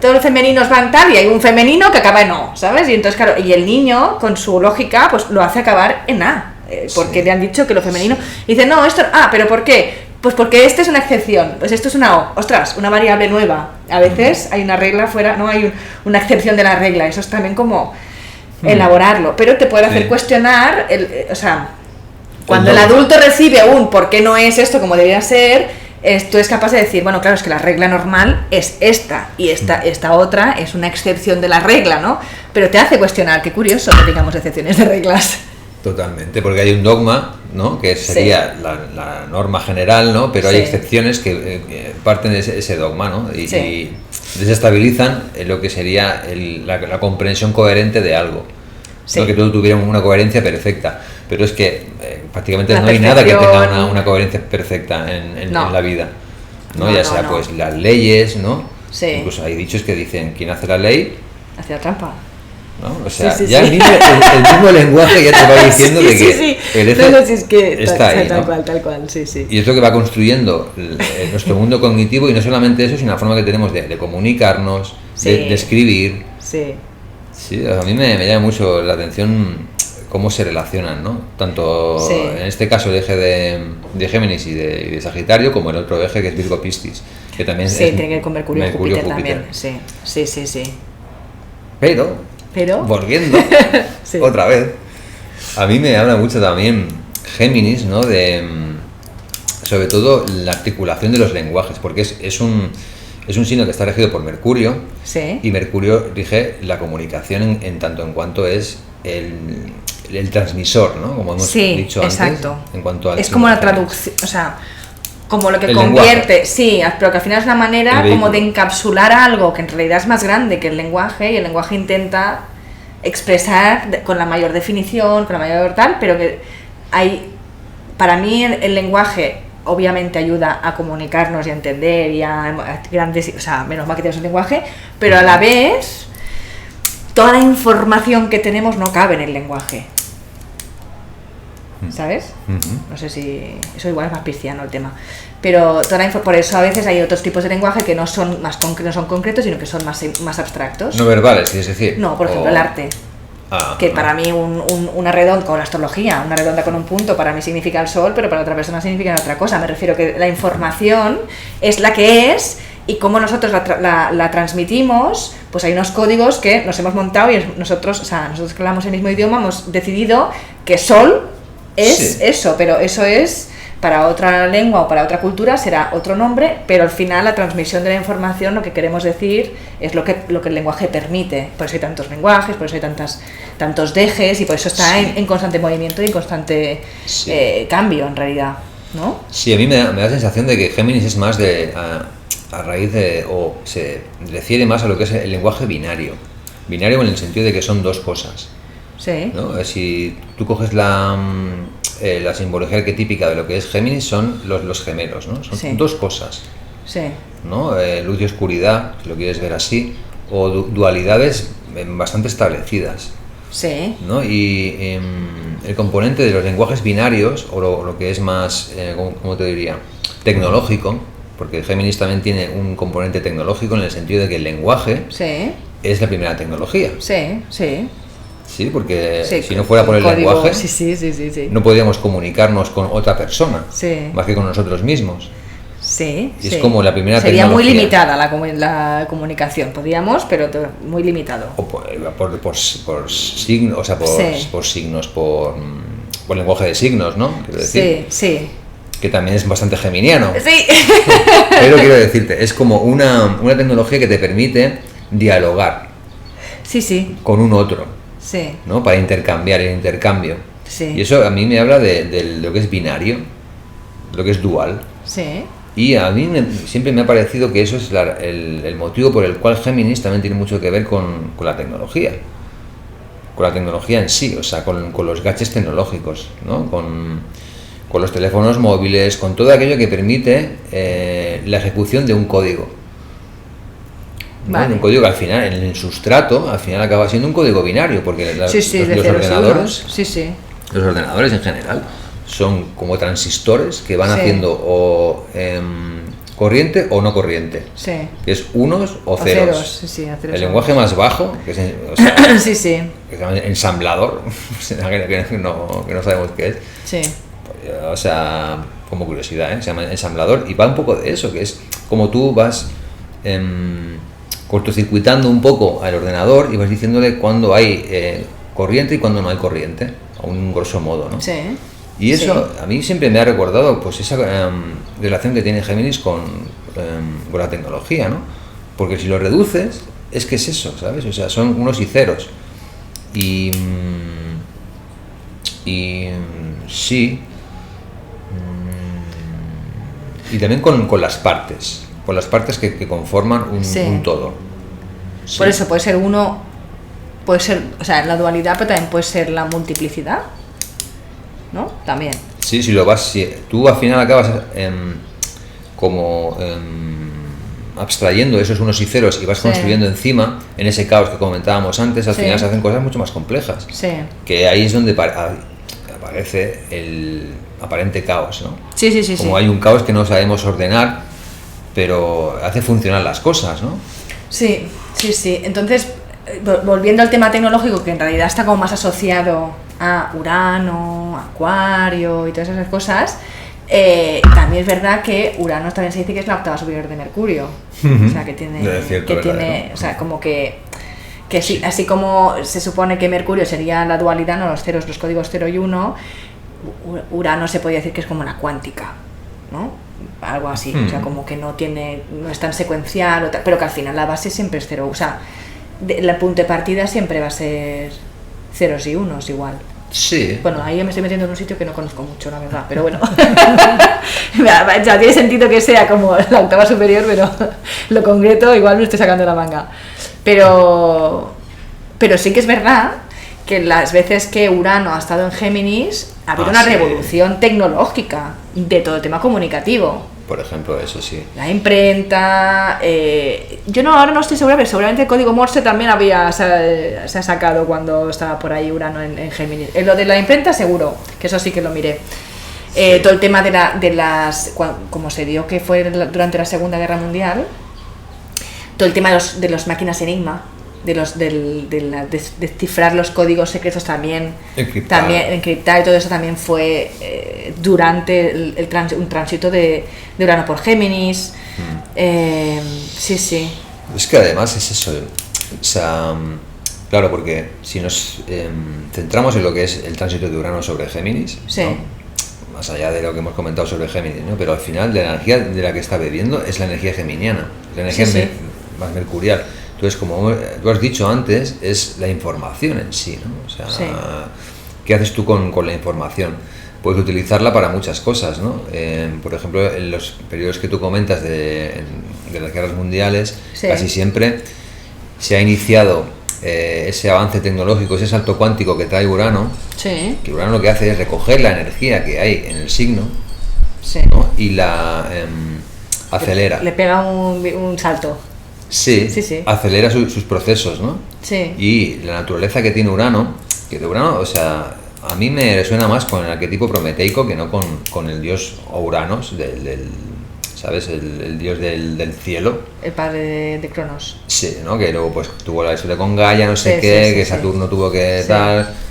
[SPEAKER 1] todos los femeninos van tal y hay un femenino que acaba en O, ¿sabes? Y entonces, claro, y el niño, con su lógica, pues lo hace acabar en A. Porque
[SPEAKER 2] Sí.
[SPEAKER 1] le han dicho que lo femenino y dice, no, esto, ¿pero por qué? Pues porque este es una excepción, pues esto es una O, ostras, una variable nueva. A veces hay una regla fuera, no hay una excepción de la regla, eso es también como elaborarlo, pero te puede hacer
[SPEAKER 2] Sí.
[SPEAKER 1] cuestionar, o sea, cuando el
[SPEAKER 2] dogma.
[SPEAKER 1] adulto recibe un ¿por qué no es esto como debería ser? Tú eres capaz de decir, bueno, claro, es que la regla normal es esta y esta otra es una excepción de la regla, ¿no? Pero te hace cuestionar, qué curioso que tengamos excepciones de reglas.
[SPEAKER 2] Totalmente, porque hay un dogma, ¿no? Que sería la norma general, ¿no? Pero hay
[SPEAKER 1] Sí.
[SPEAKER 2] excepciones que parten de ese dogma, ¿no? Y
[SPEAKER 1] Sí.
[SPEAKER 2] desestabilizan lo que sería la comprensión coherente de algo.
[SPEAKER 1] Sí.
[SPEAKER 2] No que todo tuviera una coherencia perfecta, pero es que prácticamente
[SPEAKER 1] La
[SPEAKER 2] no hay nada que tenga
[SPEAKER 1] perfección.
[SPEAKER 2] una coherencia perfecta en
[SPEAKER 1] No.
[SPEAKER 2] la vida, ¿no?
[SPEAKER 1] No,
[SPEAKER 2] Ya
[SPEAKER 1] no,
[SPEAKER 2] sea
[SPEAKER 1] no.
[SPEAKER 2] pues las leyes, ¿no?
[SPEAKER 1] Sí.
[SPEAKER 2] Incluso hay dichos que dicen, quien hace la ley,
[SPEAKER 1] Hacía trampa.
[SPEAKER 2] ¿no? O sea,
[SPEAKER 1] Sí, sí,
[SPEAKER 2] ya
[SPEAKER 1] sí.
[SPEAKER 2] el mismo lenguaje ya te va diciendo
[SPEAKER 1] Sí,
[SPEAKER 2] de que
[SPEAKER 1] sí.
[SPEAKER 2] el eje
[SPEAKER 1] No, no, sí, es que
[SPEAKER 2] está ahí,
[SPEAKER 1] tal
[SPEAKER 2] ¿no?
[SPEAKER 1] cual, sí, sí.
[SPEAKER 2] Y es lo que va construyendo nuestro mundo cognitivo, y no solamente eso, sino la forma que tenemos de comunicarnos,
[SPEAKER 1] Sí.
[SPEAKER 2] de escribir.
[SPEAKER 1] Sí,
[SPEAKER 2] Sí, a mí me llama mucho la atención cómo se relacionan, ¿no? Tanto
[SPEAKER 1] Sí.
[SPEAKER 2] en este caso el eje de Géminis y de Sagitario, como el otro eje que es Virgo Piscis, que también
[SPEAKER 1] sí,
[SPEAKER 2] es
[SPEAKER 1] tiene que ver con Mercurio y Júpiter también. Sí, sí, sí, sí.
[SPEAKER 2] Pero,
[SPEAKER 1] Pero,
[SPEAKER 2] volviendo
[SPEAKER 1] Sí.
[SPEAKER 2] otra vez, a mí me habla mucho también Géminis, ¿no? Sobre todo la articulación de los lenguajes, porque es un signo que está regido por Mercurio,
[SPEAKER 1] sí.
[SPEAKER 2] y Mercurio rige la comunicación en tanto en cuanto es el transmisor, ¿no? Como hemos
[SPEAKER 1] Sí,
[SPEAKER 2] dicho antes.
[SPEAKER 1] exacto.
[SPEAKER 2] En cuanto al
[SPEAKER 1] Es como la
[SPEAKER 2] signo de
[SPEAKER 1] traducción, o sea, como lo que
[SPEAKER 2] El
[SPEAKER 1] convierte,
[SPEAKER 2] lenguaje.
[SPEAKER 1] sí, pero que al final es una manera
[SPEAKER 2] El
[SPEAKER 1] como de
[SPEAKER 2] vehículo.
[SPEAKER 1] encapsular algo que en realidad es más grande que el lenguaje, y el lenguaje intenta expresar con la mayor definición, con la mayor tal, pero que hay, para mí el lenguaje obviamente ayuda a comunicarnos y a entender y a grandes, o sea, menos mal que tenemos un lenguaje, pero a la vez toda la información que tenemos no cabe en el lenguaje. ¿Sabes?
[SPEAKER 2] Ujú.
[SPEAKER 1] No sé si... Eso igual es más pisciano el tema. Pero por eso a veces hay otros tipos de lenguaje que no son no son concretos, sino que son más abstractos.
[SPEAKER 2] No verbales, es decir.
[SPEAKER 1] No, por ejemplo, el arte. Que
[SPEAKER 2] no.
[SPEAKER 1] para mí una redonda, con la astrología, una redonda con un punto para mí significa el sol, pero para otra persona significa otra cosa. Me refiero que la información es la que es, y cómo nosotros la transmitimos, pues hay unos códigos que nos hemos montado, y nosotros que hablamos el mismo idioma hemos decidido que sol es
[SPEAKER 2] Sí.
[SPEAKER 1] eso, pero eso es para otra lengua o para otra cultura será otro nombre, pero al final la transmisión de la información, lo que queremos decir es lo que el lenguaje permite. Por eso hay tantos lenguajes, por eso hay tantos dejes, y por eso está
[SPEAKER 2] Sí.
[SPEAKER 1] en constante movimiento y en constante
[SPEAKER 2] Sí.
[SPEAKER 1] cambio en realidad, ¿no?
[SPEAKER 2] Sí, a mí me da la sensación de que Géminis es más a raíz de, o se refiere más a lo que es el lenguaje binario. Binario en el sentido de que son dos cosas.
[SPEAKER 1] Sí.
[SPEAKER 2] ¿No? Si tú coges la simbología arquetípica de lo que es Géminis, son los gemelos, ¿no? Son dos cosas.
[SPEAKER 1] Sí.
[SPEAKER 2] ¿No? Luz y oscuridad, si lo quieres ver así, o dualidades bastante establecidas.
[SPEAKER 1] Sí.
[SPEAKER 2] ¿No? Y el componente de los lenguajes binarios, o lo que es más, ¿cómo te diría? Tecnológico, porque Géminis también tiene un componente tecnológico en el sentido de que el lenguaje es la primera tecnología.
[SPEAKER 1] Sí, sí.
[SPEAKER 2] Sí, porque si no fuera por el
[SPEAKER 1] código,
[SPEAKER 2] lenguaje,
[SPEAKER 1] sí.
[SPEAKER 2] no podríamos comunicarnos con otra persona, más que con nosotros mismos.
[SPEAKER 1] Sí,
[SPEAKER 2] y es como la primera
[SPEAKER 1] sería
[SPEAKER 2] tecnología.
[SPEAKER 1] muy limitada la comunicación, podríamos, pero muy limitado.
[SPEAKER 2] O por signos, o sea, por signos, por lenguaje de signos, ¿no? Quiero decir,
[SPEAKER 1] sí.
[SPEAKER 2] Que también es bastante geminiano.
[SPEAKER 1] Sí.
[SPEAKER 2] Pero quiero decirte, es como una tecnología que te permite dialogar con un otro, ¿no? Para intercambiar el intercambio.
[SPEAKER 1] Sí.
[SPEAKER 2] Y eso a mí me habla de lo que es binario, lo que es dual.
[SPEAKER 1] Sí.
[SPEAKER 2] Y a mí siempre me ha parecido que eso es el motivo por el cual Géminis también tiene mucho que ver con la tecnología. Con la tecnología en sí, o sea, con los gadgets tecnológicos, ¿no? Con los teléfonos móviles, con todo aquello que permite la ejecución de un código. ¿No? Un código que al final, en el sustrato, al final acaba siendo un código binario, porque los ordenadores, los ordenadores en general, son como transistores que van haciendo o corriente o no corriente, que es unos o ceros. El lenguaje más bajo, que es que se llama ensamblador, que no sabemos qué es, o sea, como curiosidad, se llama ensamblador, y va un poco de eso, que es como tú vas cortocircuitando un poco al ordenador y vas diciéndole cuándo hay corriente y cuándo no hay corriente, a un grosso modo, ¿no? Y eso a mí siempre me ha recordado pues esa relación que tiene Géminis con la tecnología, ¿no? Porque si lo reduces, es que es eso, ¿sabes? O sea, son unos y ceros. Y sí. Y también con las partes que conforman un todo. Sí.
[SPEAKER 1] Por eso puede ser uno, puede ser, o sea, la dualidad, pero también puede ser la multiplicidad, ¿no? También.
[SPEAKER 2] Sí, si tú al final acabas abstrayendo esos unos y ceros y vas construyendo encima, en ese caos que comentábamos antes, al final se hacen cosas mucho más complejas. Que ahí es donde aparece el aparente caos, ¿no? Como hay un caos que no sabemos ordenar, pero hace funcionar las cosas, ¿no? Sí.
[SPEAKER 1] Entonces, volviendo al tema tecnológico, que en realidad está como más asociado a Urano, Acuario y todas esas cosas, también es verdad que Urano también se dice que es la octava superior de Mercurio. O sea, que tiene, o sea, como que sí, así como se supone que Mercurio sería la dualidad, no los ceros, los códigos 0 y 1, Urano se podría decir que es como la cuántica, ¿no? Algo así, o sea, como que no es tan secuencial, pero que al final la base siempre es 0, o sea, el punto de partida siempre va a ser ceros y unos igual.
[SPEAKER 2] Sí.
[SPEAKER 1] Bueno, ahí me estoy metiendo en un sitio que no conozco mucho, la verdad, pero bueno. O sea, tiene sentido que sea como la octava superior, pero lo concreto igual me estoy sacando la manga. Pero sí que es verdad que las veces que Urano ha estado en Géminis ha habido una revolución tecnológica de todo el tema comunicativo.
[SPEAKER 2] Por ejemplo, eso sí.
[SPEAKER 1] La imprenta, yo ahora no estoy segura, pero seguramente el código Morse también se ha sacado cuando estaba por ahí Urano en Géminis. Lo de la imprenta seguro, que eso sí que lo miré. Todo el tema de las, como se dio que fue durante la Segunda Guerra Mundial, todo el tema de las máquinas Enigma, de descifrar los códigos secretos también encriptar, y todo eso también fue durante un tránsito de Urano por Géminis. Sí.
[SPEAKER 2] Es que además es eso, o sea, claro, porque si nos centramos en lo que es el tránsito de Urano sobre Géminis, ¿no? Más allá de lo que hemos comentado sobre Géminis, ¿no? Pero al final de la energía de la que está bebiendo es la energía geminiana, la energía más mercurial. Entonces, como tú has dicho antes, es la información en sí, ¿no? O sea, ¿qué haces tú con la información? Puedes utilizarla para muchas cosas, ¿no? Por ejemplo, en los periodos que tú comentas de las guerras mundiales, casi siempre se ha iniciado ese avance tecnológico, ese salto cuántico que trae Urano,
[SPEAKER 1] Sí.
[SPEAKER 2] que Urano lo que hace es recoger la energía que hay en el signo,
[SPEAKER 1] Sí.
[SPEAKER 2] ¿no? Y la acelera.
[SPEAKER 1] Le pega un salto.
[SPEAKER 2] Sí,
[SPEAKER 1] Sí.
[SPEAKER 2] acelera sus procesos, ¿no?
[SPEAKER 1] Sí.
[SPEAKER 2] Y la naturaleza que tiene Urano, que de Urano, o sea, a mí me resuena más con el arquetipo prometeico que no con el dios Uranos, ¿sabes? El dios del cielo.
[SPEAKER 1] El padre de Cronos.
[SPEAKER 2] Sí, ¿no? Que luego pues tuvo la historia con Gaia, no sé
[SPEAKER 1] Sí,
[SPEAKER 2] qué,
[SPEAKER 1] sí,
[SPEAKER 2] que
[SPEAKER 1] sí,
[SPEAKER 2] Saturno tuvo que
[SPEAKER 1] Sí.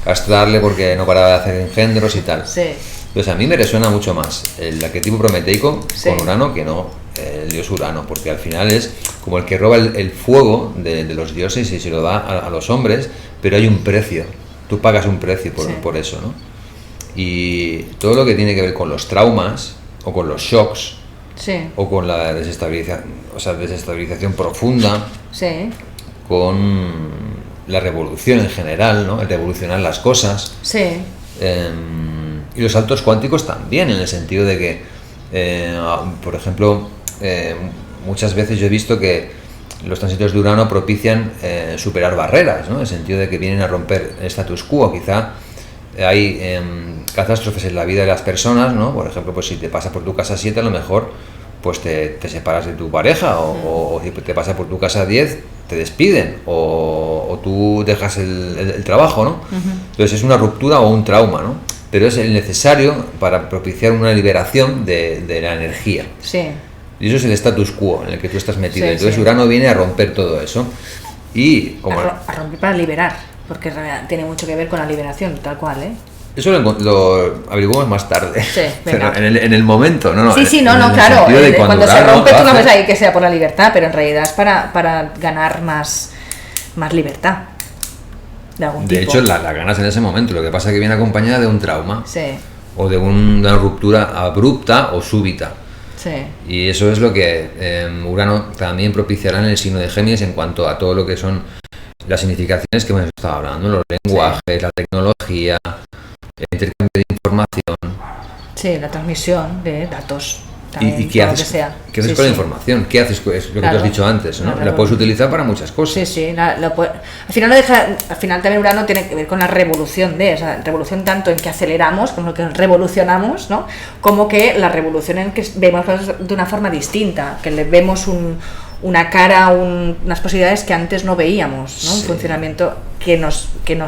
[SPEAKER 2] castrarle porque no paraba de hacer engendros y tal.
[SPEAKER 1] Sí.
[SPEAKER 2] Entonces a mí me resuena mucho más el arquetipo prometeico
[SPEAKER 1] Sí.
[SPEAKER 2] con Urano que no el dios Urano, porque al final es como el que roba el fuego de los dioses y se lo da a los hombres, pero hay un precio, tú pagas un precio
[SPEAKER 1] Sí.
[SPEAKER 2] por eso, ¿no? Y todo lo que tiene que ver con los traumas o con los shocks
[SPEAKER 1] Sí.
[SPEAKER 2] o con la desestabilización profunda,
[SPEAKER 1] Sí.
[SPEAKER 2] con la revolución en general, ¿no? El revolucionar las cosas.
[SPEAKER 1] Sí.
[SPEAKER 2] Y los saltos cuánticos también, en el sentido de que, por ejemplo, muchas veces yo he visto que los tránsitos de Urano propician superar barreras, ¿no? En el sentido de que vienen a romper el status quo. Quizá hay catástrofes en la vida de las personas, ¿no? Por ejemplo, pues si te pasa por tu casa 7, a lo mejor pues te separas de tu pareja, o si te pasa por tu casa 10, te despiden, o tú dejas el trabajo, ¿no? Entonces es una ruptura o un trauma, ¿no? Pero es el necesario para propiciar una liberación de la energía.
[SPEAKER 1] Sí.
[SPEAKER 2] Y eso es el status quo en el que tú estás metido.
[SPEAKER 1] Sí,
[SPEAKER 2] Entonces
[SPEAKER 1] sí.
[SPEAKER 2] Urano viene a romper todo eso. Y como
[SPEAKER 1] A romper para liberar, porque tiene mucho que ver con la liberación, tal cual, ¿eh?
[SPEAKER 2] eso lo averiguamos más tarde.
[SPEAKER 1] Sí,
[SPEAKER 2] Pero
[SPEAKER 1] venga.
[SPEAKER 2] en el momento, no.
[SPEAKER 1] Sí,
[SPEAKER 2] en
[SPEAKER 1] no,
[SPEAKER 2] el
[SPEAKER 1] claro.
[SPEAKER 2] sentido de
[SPEAKER 1] Cuando se
[SPEAKER 2] Urano
[SPEAKER 1] rompe,
[SPEAKER 2] lo
[SPEAKER 1] tú no
[SPEAKER 2] hace.
[SPEAKER 1] ves ahí que sea por la libertad, pero en realidad es para ganar más libertad. De algún
[SPEAKER 2] De
[SPEAKER 1] tipo.
[SPEAKER 2] hecho, la ganas en ese momento. Lo que pasa es que viene acompañada de un trauma
[SPEAKER 1] Sí,
[SPEAKER 2] o de una ruptura abrupta o súbita.
[SPEAKER 1] sí.
[SPEAKER 2] Y eso es lo que Urano también propiciará en el signo de Géminis en cuanto a todo lo que son las significaciones que hemos estado hablando, los lenguajes, la tecnología, el intercambio de información.
[SPEAKER 1] Sí, la transmisión de datos.
[SPEAKER 2] ¿Y
[SPEAKER 1] también,
[SPEAKER 2] qué
[SPEAKER 1] todo lo
[SPEAKER 2] haces,
[SPEAKER 1] que sea.
[SPEAKER 2] qué haces
[SPEAKER 1] Sí,
[SPEAKER 2] con la
[SPEAKER 1] sí.
[SPEAKER 2] información? ¿Qué haces con es lo que
[SPEAKER 1] Claro.
[SPEAKER 2] tú has dicho antes? ¿no?
[SPEAKER 1] Claro.
[SPEAKER 2] La puedes utilizar para muchas cosas.
[SPEAKER 1] Sí, al final también Urano tiene que ver con la revolución o sea, revolución tanto en que aceleramos, con lo que revolucionamos, ¿no? Como que la revolución en que vemos cosas de una forma distinta, que le vemos una cara, unas posibilidades que antes no veíamos, ¿no?
[SPEAKER 2] Sí.
[SPEAKER 1] Un funcionamiento que nos no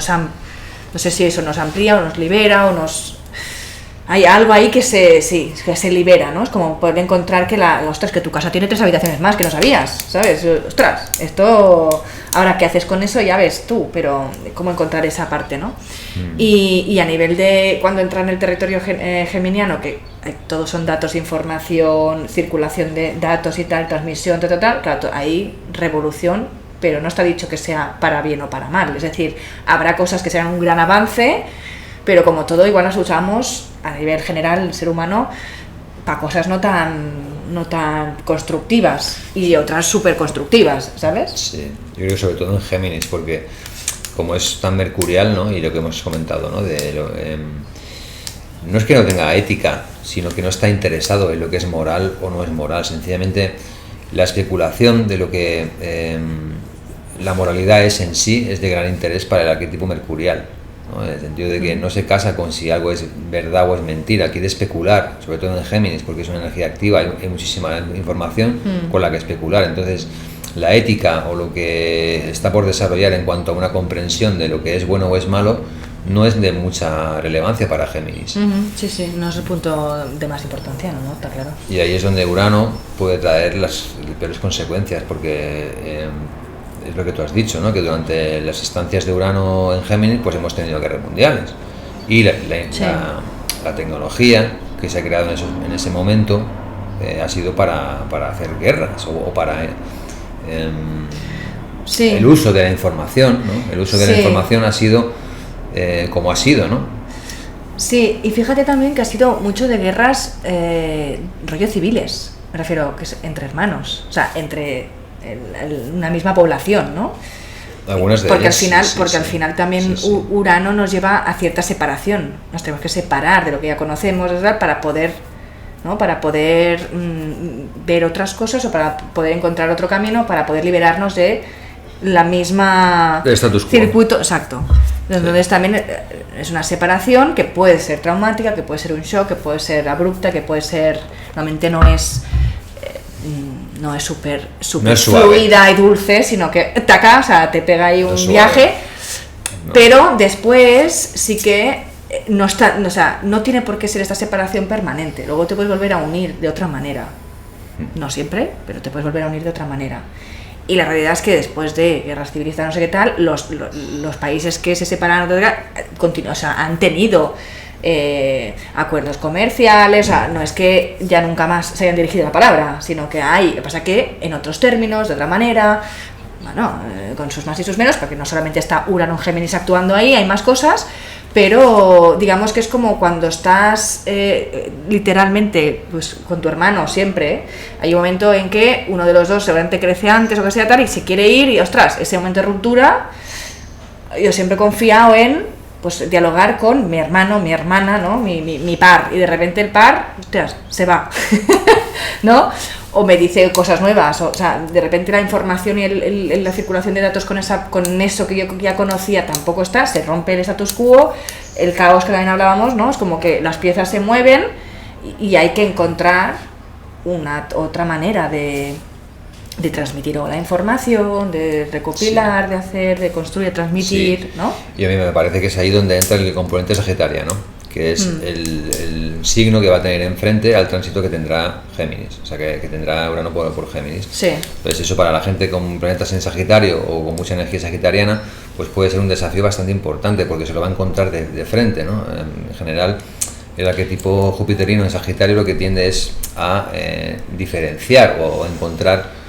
[SPEAKER 1] sé si eso nos amplía o nos libera o nos... Hay algo ahí que se libera, ¿no? Es como poder encontrar que ostras, que tu casa tiene 3 habitaciones más, que no sabías, ¿sabes? Ostras, esto, ahora qué haces con eso ya ves tú, pero cómo encontrar esa parte, ¿no? Y a nivel de cuando entra en el territorio geminiano, que todos son datos, información, circulación de datos y tal, transmisión, claro, ahí revolución, pero no está dicho que sea para bien o para mal, es decir, habrá cosas que sean un gran avance, pero como todo igual las usamos a nivel general el ser humano para cosas no tan constructivas y otras súper constructivas, ¿sabes?
[SPEAKER 2] Sí, yo creo que sobre todo en Géminis, porque como es tan mercurial, ¿no? Y lo que hemos comentado, ¿no? No es que no tenga ética, sino que no está interesado en lo que es moral o no es moral. Sencillamente la especulación de lo que la moralidad es en sí es de gran interés para el arquetipo mercurial, ¿no? En el sentido de que no se casa con si algo es verdad o es mentira, quiere especular, sobre todo en Géminis, porque es una energía activa, hay muchísima información con la que especular. Entonces, la ética o lo que está por desarrollar en cuanto a una comprensión de lo que es bueno o es malo no es de mucha relevancia para Géminis.
[SPEAKER 1] Sí, no es el punto de más importancia, ¿no? Está claro.
[SPEAKER 2] Y ahí es donde Urano puede traer las peores consecuencias, porque es lo que tú has dicho, ¿no? Que durante las estancias de Urano en Géminis pues hemos tenido guerras mundiales y la tecnología que se ha creado en ese momento ha sido para hacer guerras o para el uso de la información, ¿no? El uso de la información ha sido como ha sido, ¿no?
[SPEAKER 1] Sí, y fíjate también que ha sido mucho de guerras rollo civiles, me refiero, que es entre hermanos, o sea, entre una misma población, ¿no?
[SPEAKER 2] Algunas de
[SPEAKER 1] porque
[SPEAKER 2] ellas,
[SPEAKER 1] al final también Urano nos lleva a cierta separación, nos tenemos que separar de lo que ya conocemos, ¿verdad? Para poder, ¿no? Para poder ver otras cosas o para poder encontrar otro camino, para poder liberarnos de la misma
[SPEAKER 2] status quo.
[SPEAKER 1] Circuito, exacto. Entonces también es una separación que puede ser traumática, que puede ser un shock, que puede ser abrupta, que puede ser, realmente no es súper fluida y dulce, sino que taca, o sea, te pega ahí un viaje, pero después sí que no está, o sea, no tiene por qué ser esta separación permanente. Luego te puedes volver a unir de otra manera, no siempre, pero te puedes volver a unir de otra manera. Y la realidad es que después de guerras civiles, no sé qué tal, los países que se separaron o sea, han tenido acuerdos comerciales, o sea, no es que ya nunca más se hayan dirigido la palabra, sino que hay, lo que pasa que en otros términos, de otra manera, bueno, con sus más y sus menos, porque no solamente está Urano en Géminis actuando ahí, hay más cosas, pero digamos que es como cuando estás literalmente pues con tu hermano siempre, hay un momento en que uno de los dos seguramente crece antes o que sea tal y se quiere ir y ostras, ese momento de ruptura, yo siempre he confiado en pues dialogar con mi hermano, mi hermana, ¿no? mi par, y de repente el par, ostras, se va, ¿no? O me dice cosas nuevas, o sea, de repente la información y la circulación de datos con eso que yo ya conocía tampoco está, se rompe el status quo, el caos que también hablábamos, ¿no? Es como que las piezas se mueven y hay que encontrar otra manera de transmitir la información, de recopilar, de hacer, de construir, de transmitir, ¿no?
[SPEAKER 2] Y a mí me parece que es ahí donde entra el componente sagitariano, que es el signo que va a tener enfrente al tránsito que tendrá Géminis, o sea, que tendrá Urano por Géminis.
[SPEAKER 1] Sí.
[SPEAKER 2] Entonces eso para la gente con planetas en Sagitario o con mucha energía sagitariana, pues puede ser un desafío bastante importante, porque se lo va a encontrar de frente, ¿no? En general, el arquetipo jupiterino en Sagitario lo que tiende es a diferenciar o encontrar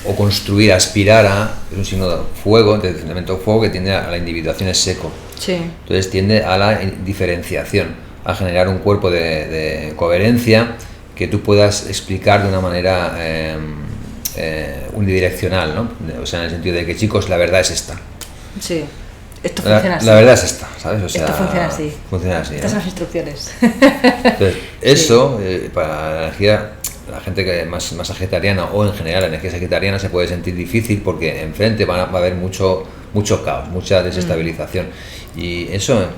[SPEAKER 2] o construir, aspirar a, es un signo de fuego, de elemento fuego que tiende a la individuación, es seco.
[SPEAKER 1] Sí.
[SPEAKER 2] Entonces tiende a la diferenciación, a generar un cuerpo de coherencia que tú puedas explicar de una manera unidireccional, ¿no? O sea, en el sentido de que, chicos, la verdad es esta.
[SPEAKER 1] Sí. Esto funciona así.
[SPEAKER 2] La verdad es esta, ¿sabes? O sea,
[SPEAKER 1] esto funciona así.
[SPEAKER 2] Funciona así.
[SPEAKER 1] Estas son las instrucciones.
[SPEAKER 2] Entonces, eso, para la energía, la gente que más sagitariana o en general la energía sagitariana se puede sentir difícil porque enfrente va a haber mucho caos, mucha desestabilización. Y eso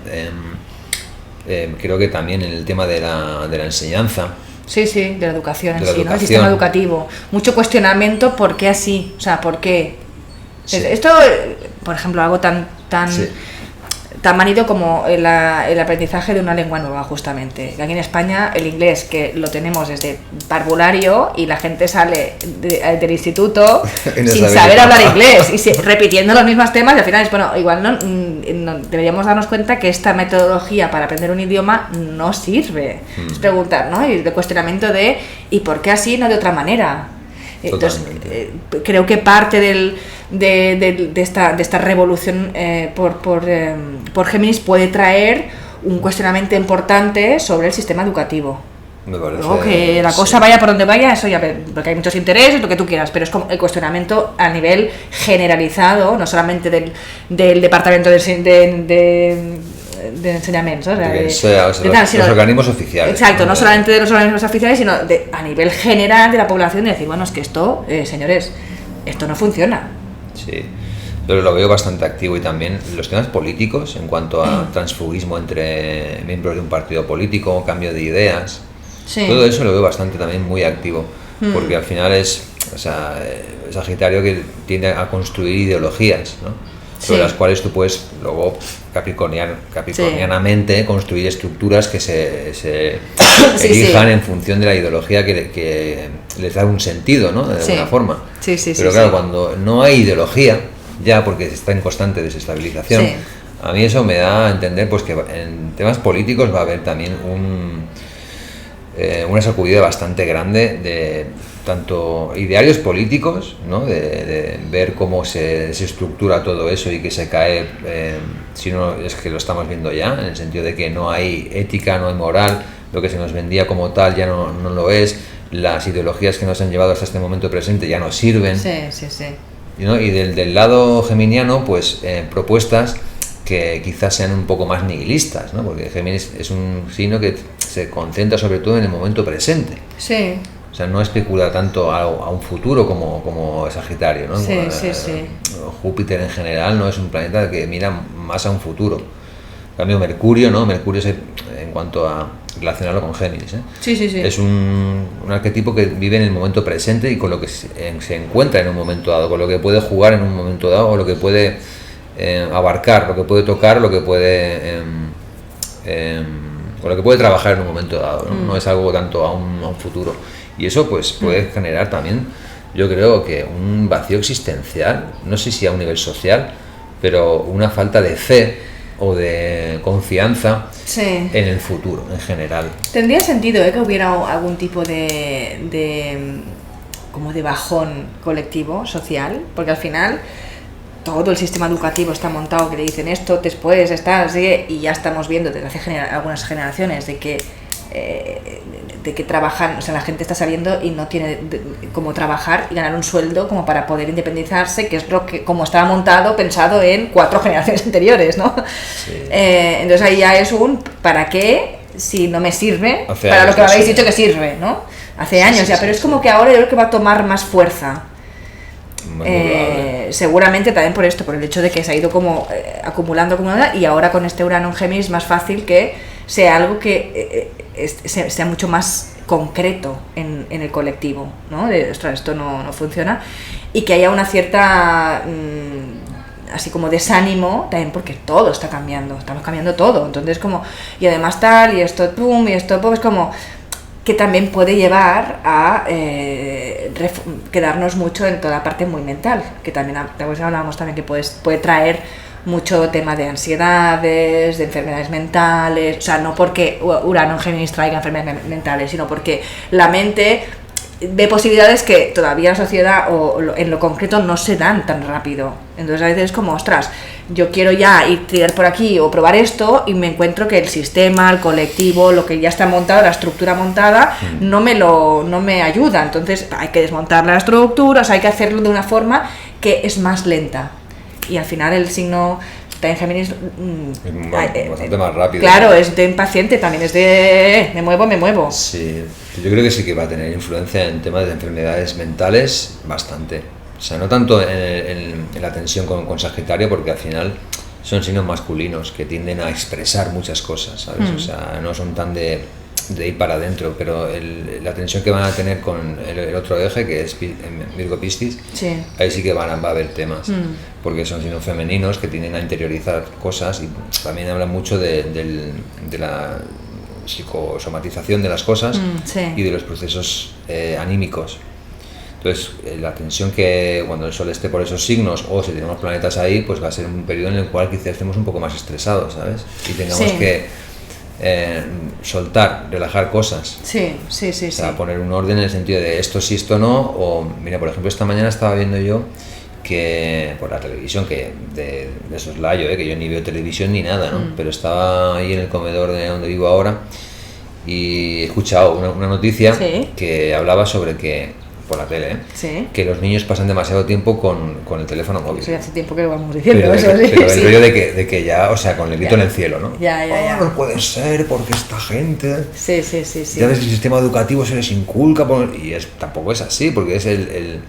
[SPEAKER 2] creo que también en el tema de la enseñanza.
[SPEAKER 1] Sí, de la educación en sí, ¿no? El sistema educativo. Mucho cuestionamiento, ¿por qué así? O sea, ¿por qué? Sí. Esto, por ejemplo, algo tan manido como el aprendizaje de una lengua nueva, justamente. Aquí en España el inglés, que lo tenemos desde parvulario y la gente sale del instituto sin saber hablar inglés y repitiendo los mismos temas, y al final es, bueno, igual no deberíamos darnos cuenta que esta metodología para aprender un idioma no sirve. Es preguntar, ¿no? Y el cuestionamiento de ¿y por qué así, no de otra manera? Entonces, creo que parte de esta revolución por Géminis puede traer un cuestionamiento importante sobre el sistema educativo.
[SPEAKER 2] Me parece,
[SPEAKER 1] luego que la cosa vaya por donde vaya, eso ya, porque hay muchos intereses, lo que tú quieras, pero es como el cuestionamiento a nivel generalizado, no solamente del departamento de enseñamiento,
[SPEAKER 2] los organismos oficiales.
[SPEAKER 1] Exacto, no solamente de los organismos oficiales, sino a nivel general de la población, de decir, bueno, es que esto, señores, esto no funciona.
[SPEAKER 2] Sí, pero lo veo bastante activo, y también los temas políticos en cuanto a transfugismo entre miembros de un partido político, cambio de ideas, todo eso lo veo bastante también muy activo, porque al final es Sagitario que tiende a construir ideologías, ¿no? Sobre las cuales tú puedes luego capricornianamente construir estructuras que se elijan en función de la ideología que les da un sentido, ¿no? De alguna forma. Pero claro, cuando no hay ideología, ya porque está en constante desestabilización, a mí eso me da a entender pues que en temas políticos va a haber también una sacudida bastante grande de tanto idearios políticos, ¿no? de ver cómo se desestructura todo eso y que se cae, si no es que lo estamos viendo ya, en el sentido de que no hay ética, no hay moral, lo que se nos vendía como tal ya no lo es, las ideologías que nos han llevado hasta este momento presente ya no sirven. ¿No? Y del lado geminiano, pues propuestas que quizás sean un poco más nihilistas, ¿no? Porque Géminis es un signo que se concentra sobre todo en el momento presente. O sea, no especula tanto a un futuro como Sagitario, ¿no?
[SPEAKER 1] Sí, sí, sí.
[SPEAKER 2] Júpiter en general no es un planeta que mira más a un futuro. En cambio, Mercurio, ¿no? Mercurio es en cuanto a relacionarlo con Géminis, ¿eh?
[SPEAKER 1] Sí, sí, sí.
[SPEAKER 2] Es un arquetipo que vive en el momento presente y con lo que se encuentra en un momento dado, con lo que puede jugar en un momento dado, o lo que puede abarcar, lo que puede tocar, lo que puede con lo que puede trabajar en un momento dado, ¿no? No es algo tanto a un futuro. Y eso pues puede generar también, yo creo que un vacío existencial, no sé si a un nivel social, pero una falta de fe o de confianza en el futuro en general.
[SPEAKER 1] Tendría sentido que hubiera algún tipo de como de bajón colectivo, social, porque al final todo el sistema educativo está montado que le dicen esto, después está así, y ya estamos viendo desde hace algunas generaciones de que trabajan, o sea, la gente está sabiendo y no tiene cómo trabajar y ganar un sueldo como para poder independizarse, que es lo que como estaba montado, pensado en 4 generaciones anteriores, ¿no? Sí. Entonces ahí ya es ¿para qué? Si no me sirve para lo que me habéis dicho que sirve, ¿no? Hace años ya, pero es como que ahora yo creo que va a tomar más fuerza. Seguramente también por esto, por el hecho de que se ha ido como acumulando y ahora con este Urano en Géminis es más fácil que sea algo que sea mucho más concreto en el colectivo, ¿no? Ostras, esto no funciona, y que haya una cierta así como desánimo también, porque todo está cambiando, estamos cambiando todo, entonces como, y además tal, y esto pum, y esto pum, es como que también puede llevar a quedarnos mucho en toda la parte muy mental, que también hablábamos también que puede traer mucho tema de ansiedades, de enfermedades mentales, o sea, no porque Urano en Géminis traiga enfermedades mentales, sino porque la mente ve posibilidades que todavía la sociedad o en lo concreto no se dan tan rápido. Entonces a veces es como, ostras, yo quiero ya ir tirar por aquí o probar esto y me encuentro que el sistema, el colectivo, lo que ya está montado, la estructura montada, no me ayuda. Entonces hay que desmontar las estructuras, hay que hacerlo de una forma que es más lenta. Y al final el signo en Géminis
[SPEAKER 2] es bastante más rápido.
[SPEAKER 1] Claro, es de impaciente, también es de me muevo.
[SPEAKER 2] Sí, yo creo que sí que va a tener influencia en temas de enfermedades mentales bastante. O sea, no tanto en la tensión con Sagitario, porque al final son signos masculinos que tienden a expresar muchas cosas, ¿sabes? O sea, no son tan de ir para adentro, pero la tensión que van a tener con el otro eje, que es Virgo Piscis, sí. Ahí sí que va a haber temas, porque son signos femeninos que tienden a interiorizar cosas, y también hablan mucho de la psicosomatización de las cosas, sí. Y de los procesos anímicos. Entonces, la tensión que cuando el Sol esté por esos signos, o si tenemos planetas ahí, pues va a ser un periodo en el cual quizás estemos un poco más estresados, ¿sabes? Y tengamos que soltar, relajar cosas.
[SPEAKER 1] Sí.
[SPEAKER 2] O sea, poner un orden en el sentido de esto sí, esto no. O, mira, por ejemplo, esta mañana estaba viendo yo que por la televisión, que de soslayo, que yo ni veo televisión ni nada, ¿no? Pero estaba ahí en el comedor de donde vivo ahora y he escuchado una noticia, ¿sí? Que hablaba sobre que por la tele, ¿sí? Que los niños pasan demasiado tiempo con el teléfono móvil.
[SPEAKER 1] Eso ya hace tiempo que lo vamos diciendo.
[SPEAKER 2] Pero el rollo de que ya, o sea, con el grito
[SPEAKER 1] ya.
[SPEAKER 2] En el cielo, ¿no?
[SPEAKER 1] Ya.
[SPEAKER 2] No puede ser, porque esta gente...
[SPEAKER 1] Sí.
[SPEAKER 2] Ya desde el sistema educativo se les inculca, y tampoco es así, porque es el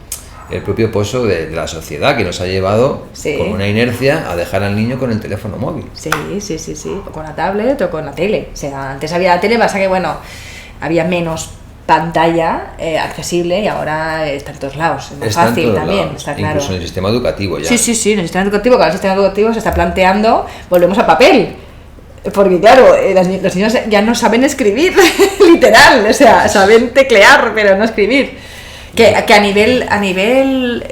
[SPEAKER 2] propio pozo de la sociedad que nos ha llevado, sí. Con una inercia a dejar al niño con el teléfono móvil.
[SPEAKER 1] Sí. O con la tablet o con la tele. O sea, antes había la tele, pasa que, bueno, había menos pantalla accesible y ahora está en todos lados, es más fácil también, está claro.
[SPEAKER 2] Incluso en el sistema educativo ya.
[SPEAKER 1] Sí, en el sistema educativo, claro, el sistema educativo se está planteando, volvemos a papel, porque claro, los niños ya no saben escribir, literal, o sea, saben teclear, pero no escribir. Que a nivel,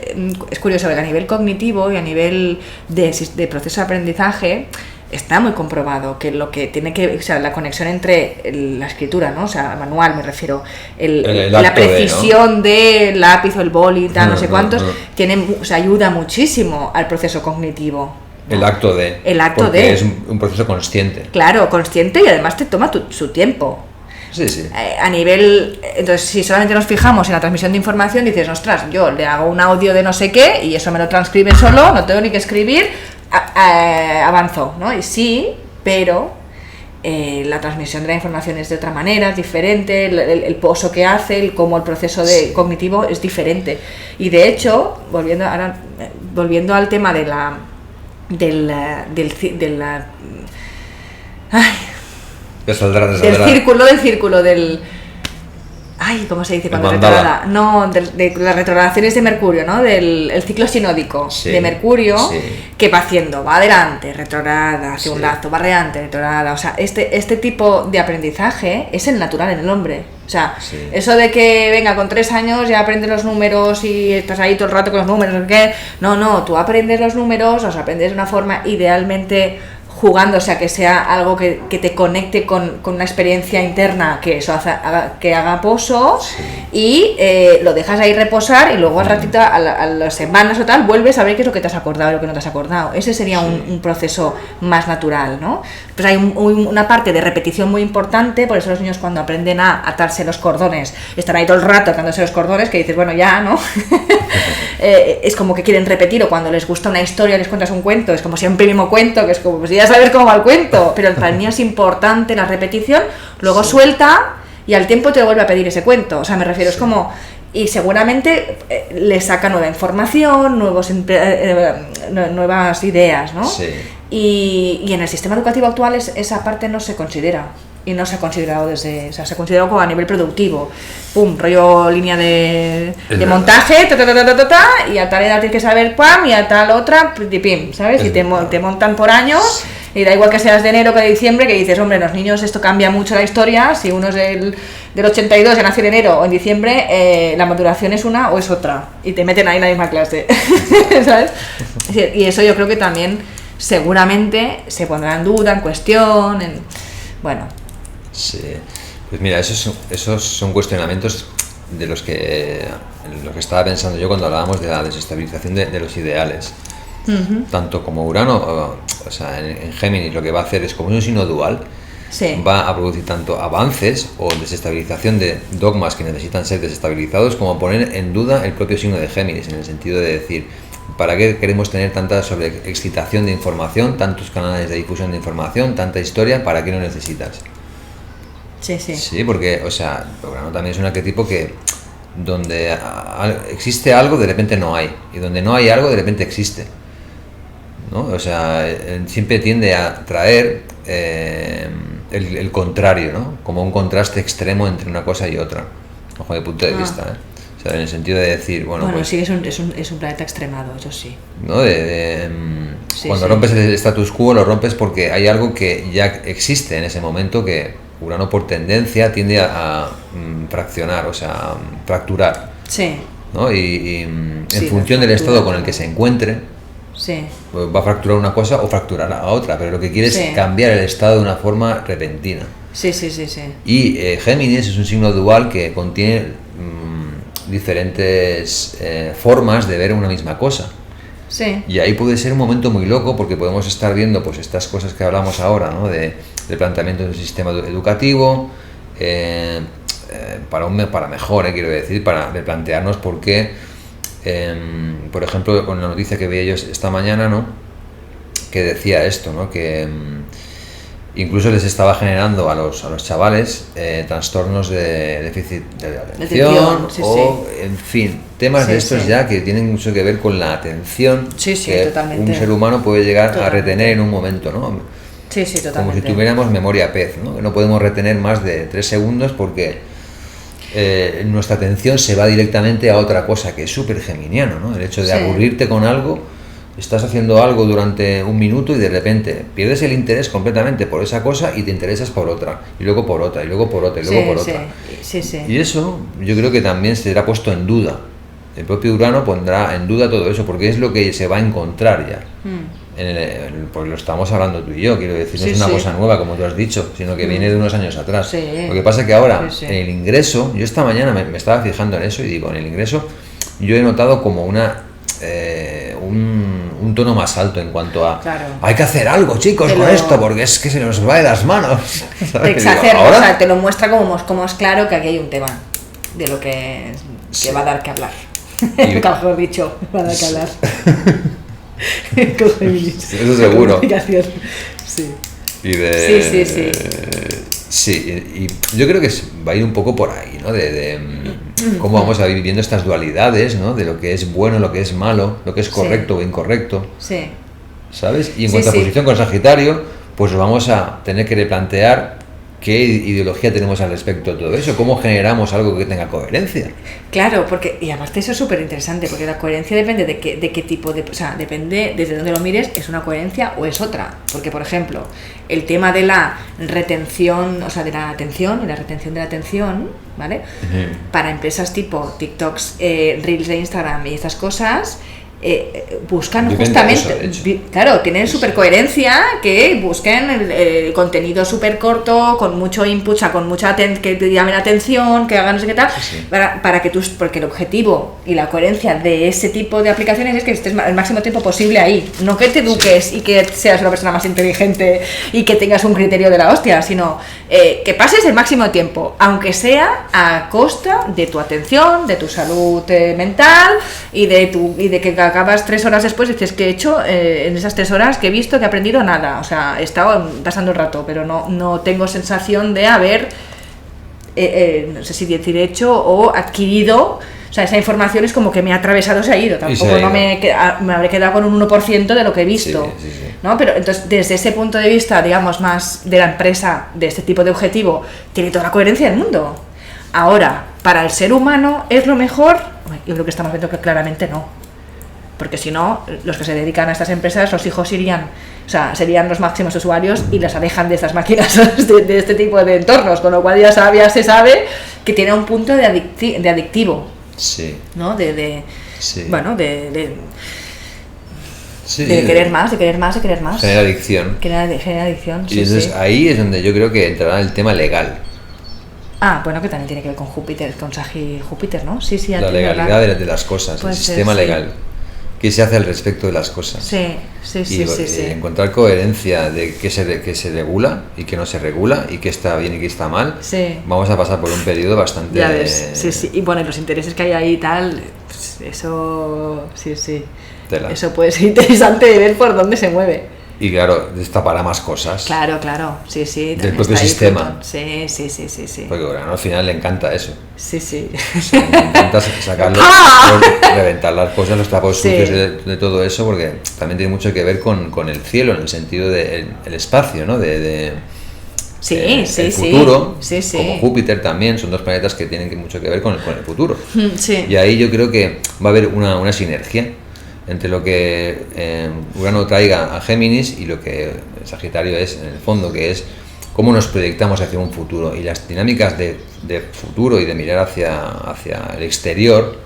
[SPEAKER 1] es curioso, a nivel cognitivo y a nivel de proceso de aprendizaje, está muy comprobado que lo que tiene que, o sea, la conexión entre la escritura, ¿no? O sea, manual me refiero, la precisión del lápiz o el boli, tal, no sé cuántos, o sea, ayuda muchísimo al proceso cognitivo, ¿no?
[SPEAKER 2] El acto de es un proceso consciente.
[SPEAKER 1] Claro, consciente, y además te toma su tiempo.
[SPEAKER 2] Sí.
[SPEAKER 1] A nivel, entonces, si solamente nos fijamos en la transmisión de información, dices, ostras, yo le hago un audio de no sé qué y eso me lo transcribe solo, no tengo ni que escribir, avanzo, ¿no? Y sí, pero la transmisión de la información es de otra manera, es diferente, el pozo que hace, cómo el proceso cognitivo es diferente. Y de hecho, volviendo al tema del círculo del... Ay, ¿cómo se dice cuando retrograda? No, de las retrogradaciones de Mercurio, ¿no? El ciclo sinódico de Mercurio, que va haciendo, va adelante, retrograda, hacia un lado, va adelante, retrograda. O sea, este tipo de aprendizaje es el natural en el hombre. O sea, eso de que, venga, con 3 años ya aprendes los números y estás ahí todo el rato con los números, ¿qué? No, tú aprendes los números, los aprendes de una forma idealmente jugando, o sea, que sea algo que te conecte con una experiencia interna, que eso que haga pozo, y lo dejas ahí reposar, y luego al ratito, a las semanas o tal, vuelves a ver qué es lo que te has acordado y lo que no te has acordado. Ese sería un proceso más natural, ¿no? Pues hay una parte de repetición muy importante, por eso los niños cuando aprenden a atarse los cordones, están ahí todo el rato atándose los cordones, que dices, bueno, ya, ¿no? Es como que quieren repetir, o cuando les gusta una historia, les cuentas un cuento, es como siempre el mismo cuento, que es como, pues ya sabes cómo va el cuento, pero para el niño es importante la repetición, luego suelta y al tiempo te vuelve a pedir ese cuento, o sea, me refiero, es como, y seguramente le saca nueva información, nuevas ideas, ¿no? Y en el sistema educativo actual esa parte no se considera. Y no se ha considerado o sea, se ha considerado como a nivel productivo. Pum, rollo línea de montaje, y a tal edad tienes que saber pam, y a tal otra, pim, ¿sabes? Y te montan por años, y da igual que seas de enero que de diciembre, que dices, hombre, los niños esto cambia mucho la historia, si uno es del 82 y nace en enero o en diciembre, la maduración es una o es otra, y te meten ahí en la misma clase, ¿sabes? Y eso yo creo que también seguramente se pondrá en duda, en cuestión, bueno.
[SPEAKER 2] Sí, pues mira, esos son cuestionamientos de los que estaba pensando yo cuando hablábamos de la desestabilización de los ideales. Tanto como Urano, o sea, en Géminis lo que va a hacer es, como es un signo dual, va a producir tanto avances o desestabilización de dogmas que necesitan ser desestabilizados, como poner en duda el propio signo de Géminis, en el sentido de decir, ¿para qué queremos tener tanta sobreexcitación de información, tantos canales de difusión de información, tanta historia? ¿Para qué lo necesitas? Sí, porque, o sea, Urano también es un arquetipo que donde existe algo, de repente no hay, y donde no hay algo, de repente existe, ¿no? O sea, siempre tiende a traer el contrario, ¿no? Como un contraste extremo entre una cosa y otra, ojo, de punto de vista, ¿eh? O sea, en el sentido de decir, bueno pues,
[SPEAKER 1] sí, es un planeta extremado, eso sí,
[SPEAKER 2] ¿no? Cuando rompes el status quo, lo rompes porque hay algo que ya existe en ese momento, que Urano por tendencia tiende a fraccionar, o sea, a fracturar, ¿no? Y en función del estado con el que se encuentre, pues va a fracturar una cosa o fracturar a otra, pero lo que quiere es cambiar el estado de una forma repentina. Y Géminis es un signo dual que contiene diferentes formas de ver una misma cosa. Y ahí puede ser un momento muy loco, porque podemos estar viendo pues estas cosas que hablamos ahora, ¿no? del planteamiento del sistema educativo, para mejor, quiero decir, para replantearnos por qué, por ejemplo, con la noticia que veía yo esta mañana, ¿no? Que decía esto, ¿no? Que incluso les estaba generando a los chavales trastornos de déficit de atención, en fin, temas de estos ya que tienen mucho que ver con la atención que
[SPEAKER 1] totalmente.
[SPEAKER 2] Un ser humano puede llegar a retener en un momento, ¿no?
[SPEAKER 1] Totalmente.
[SPEAKER 2] Como si tuviéramos memoria pez, ¿no? Que no podemos retener más de 3 segundos porque nuestra atención se va directamente a otra cosa, que es súper geminiano, ¿no? El hecho de aburrirte con algo. Estás haciendo algo durante un minuto y de repente pierdes el interés completamente por esa cosa y te interesas por otra, y luego por otra, y luego por otra, y luego por otra. Y eso yo creo que también será puesto en duda. El propio Urano pondrá en duda todo eso, porque es lo que se va a encontrar ya. Pues lo estamos hablando tú y yo, quiero decir, no es una cosa nueva, como tú has dicho, sino que viene de unos años atrás. Lo que pasa es que ahora, en el ingreso, yo esta mañana me estaba fijando en eso y digo, en el ingreso, yo he notado como un tono más alto en cuanto a hay que hacer algo, chicos, con esto, porque es que se nos va de las manos.
[SPEAKER 1] Te exacerba, o sea, te lo muestra como es claro que aquí hay un tema de lo que va a dar que hablar. Mejor dicho, va a dar que hablar.
[SPEAKER 2] Eso seguro. y de...
[SPEAKER 1] Sí, sí, sí.
[SPEAKER 2] Sí, y yo creo que va a ir un poco por ahí, ¿no? De cómo vamos a ir viviendo estas dualidades, ¿no? De lo que es bueno, lo que es malo, lo que es correcto o incorrecto.
[SPEAKER 1] Sí.
[SPEAKER 2] ¿Sabes? Y en
[SPEAKER 1] Sí,
[SPEAKER 2] contraposición con Sagitario, pues vamos a tener que replantear qué ideología tenemos al respecto de todo eso, cómo generamos algo que tenga coherencia.
[SPEAKER 1] Claro, porque, y aparte eso es súper interesante, porque la coherencia depende de qué tipo de, o sea, depende desde donde lo mires, es una coherencia o es otra. Porque, por ejemplo, el tema de la retención, o sea, de la atención y la retención de la atención, ¿vale? Para empresas tipo TikToks, Reels de Instagram y estas cosas, buscan
[SPEAKER 2] Depende
[SPEAKER 1] justamente,
[SPEAKER 2] de eso, de hecho.
[SPEAKER 1] claro, tienen súper coherencia, que busquen el contenido súper corto, con mucho input, o sea, con mucha que te llamen la atención, que hagan no sé qué tal,
[SPEAKER 2] Sí.
[SPEAKER 1] para que porque el objetivo y la coherencia de ese tipo de aplicaciones es que estés el máximo tiempo posible ahí, no que te eduques y que seas una persona más inteligente y que tengas un criterio de la hostia, sino que pases el máximo tiempo, aunque sea a costa de tu atención, de tu salud mental y de que acabas 3 horas después y dices que he hecho en esas 3 horas que he visto, que he aprendido nada, o sea, he estado pasando el rato, pero no tengo sensación de haber no sé si decir hecho o adquirido, o sea, esa información es como que me ha atravesado, se ha ido, tampoco
[SPEAKER 2] ha ido.
[SPEAKER 1] no me habré quedado con un 1% de lo que he visto,
[SPEAKER 2] Sí, sí, sí.
[SPEAKER 1] ¿no? Pero entonces desde ese punto de vista, digamos, más de la empresa, de este tipo de objetivo, tiene toda la coherencia del mundo. Ahora, para el ser humano, ¿es lo mejor? Yo creo que estamos viendo que claramente no. Porque si no, los que se dedican a estas empresas, los hijos irían, o sea, serían los máximos usuarios y las alejan de estas máquinas, de este tipo de entornos, con lo cual ya se sabe que tiene un punto de adictivo,
[SPEAKER 2] Sí.
[SPEAKER 1] ¿no?
[SPEAKER 2] Sí.
[SPEAKER 1] Bueno, de
[SPEAKER 2] Sí.
[SPEAKER 1] querer más, de querer más, de querer más.
[SPEAKER 2] Genera adicción.
[SPEAKER 1] Genera adicción,
[SPEAKER 2] Y
[SPEAKER 1] sí,
[SPEAKER 2] entonces
[SPEAKER 1] sí.
[SPEAKER 2] ahí es donde yo creo que entrará el tema legal.
[SPEAKER 1] Ah, bueno, que también tiene que ver con Júpiter, Júpiter, ¿no? Sí, sí.
[SPEAKER 2] La
[SPEAKER 1] tiene
[SPEAKER 2] legalidad
[SPEAKER 1] verdad.
[SPEAKER 2] de las cosas,
[SPEAKER 1] Puede
[SPEAKER 2] el
[SPEAKER 1] ser,
[SPEAKER 2] sistema
[SPEAKER 1] sí.
[SPEAKER 2] legal. ¿Qué se hace al respecto de las cosas?
[SPEAKER 1] Sí, sí,
[SPEAKER 2] Y
[SPEAKER 1] sí, sí, sí.
[SPEAKER 2] encontrar coherencia de qué se regula y qué no se regula y qué está bien y qué está mal.
[SPEAKER 1] Sí.
[SPEAKER 2] Vamos a pasar por un periodo bastante...
[SPEAKER 1] Ya ves, sí, sí. Y bueno, y los intereses que hay ahí y tal, pues eso, sí, sí.
[SPEAKER 2] Tela.
[SPEAKER 1] Eso puede ser interesante de ver por dónde se mueve.
[SPEAKER 2] Y claro, destapará más cosas.
[SPEAKER 1] Claro, claro, sí, sí.
[SPEAKER 2] Del
[SPEAKER 1] también
[SPEAKER 2] propio
[SPEAKER 1] está ahí
[SPEAKER 2] sistema.
[SPEAKER 1] Plutón. Sí, sí, sí, sí, sí.
[SPEAKER 2] Porque bueno, al final le encanta eso.
[SPEAKER 1] Sí, sí.
[SPEAKER 2] O sea, le encanta sacarlo,
[SPEAKER 1] ¡Ah!
[SPEAKER 2] reventar las cosas, los trapos
[SPEAKER 1] Sí.
[SPEAKER 2] sucios de todo eso, porque también tiene mucho que ver con el cielo, en el sentido del el espacio, ¿no?
[SPEAKER 1] Sí, sí,
[SPEAKER 2] el
[SPEAKER 1] sí.
[SPEAKER 2] futuro,
[SPEAKER 1] Sí, sí.
[SPEAKER 2] como Júpiter también, son dos planetas que tienen mucho que ver con el futuro.
[SPEAKER 1] Sí.
[SPEAKER 2] Y ahí yo creo que va a haber una sinergia entre lo que Urano traiga a Géminis y lo que Sagitario es en el fondo, que es cómo nos proyectamos hacia un futuro. Y las dinámicas de futuro y de mirar hacia el exterior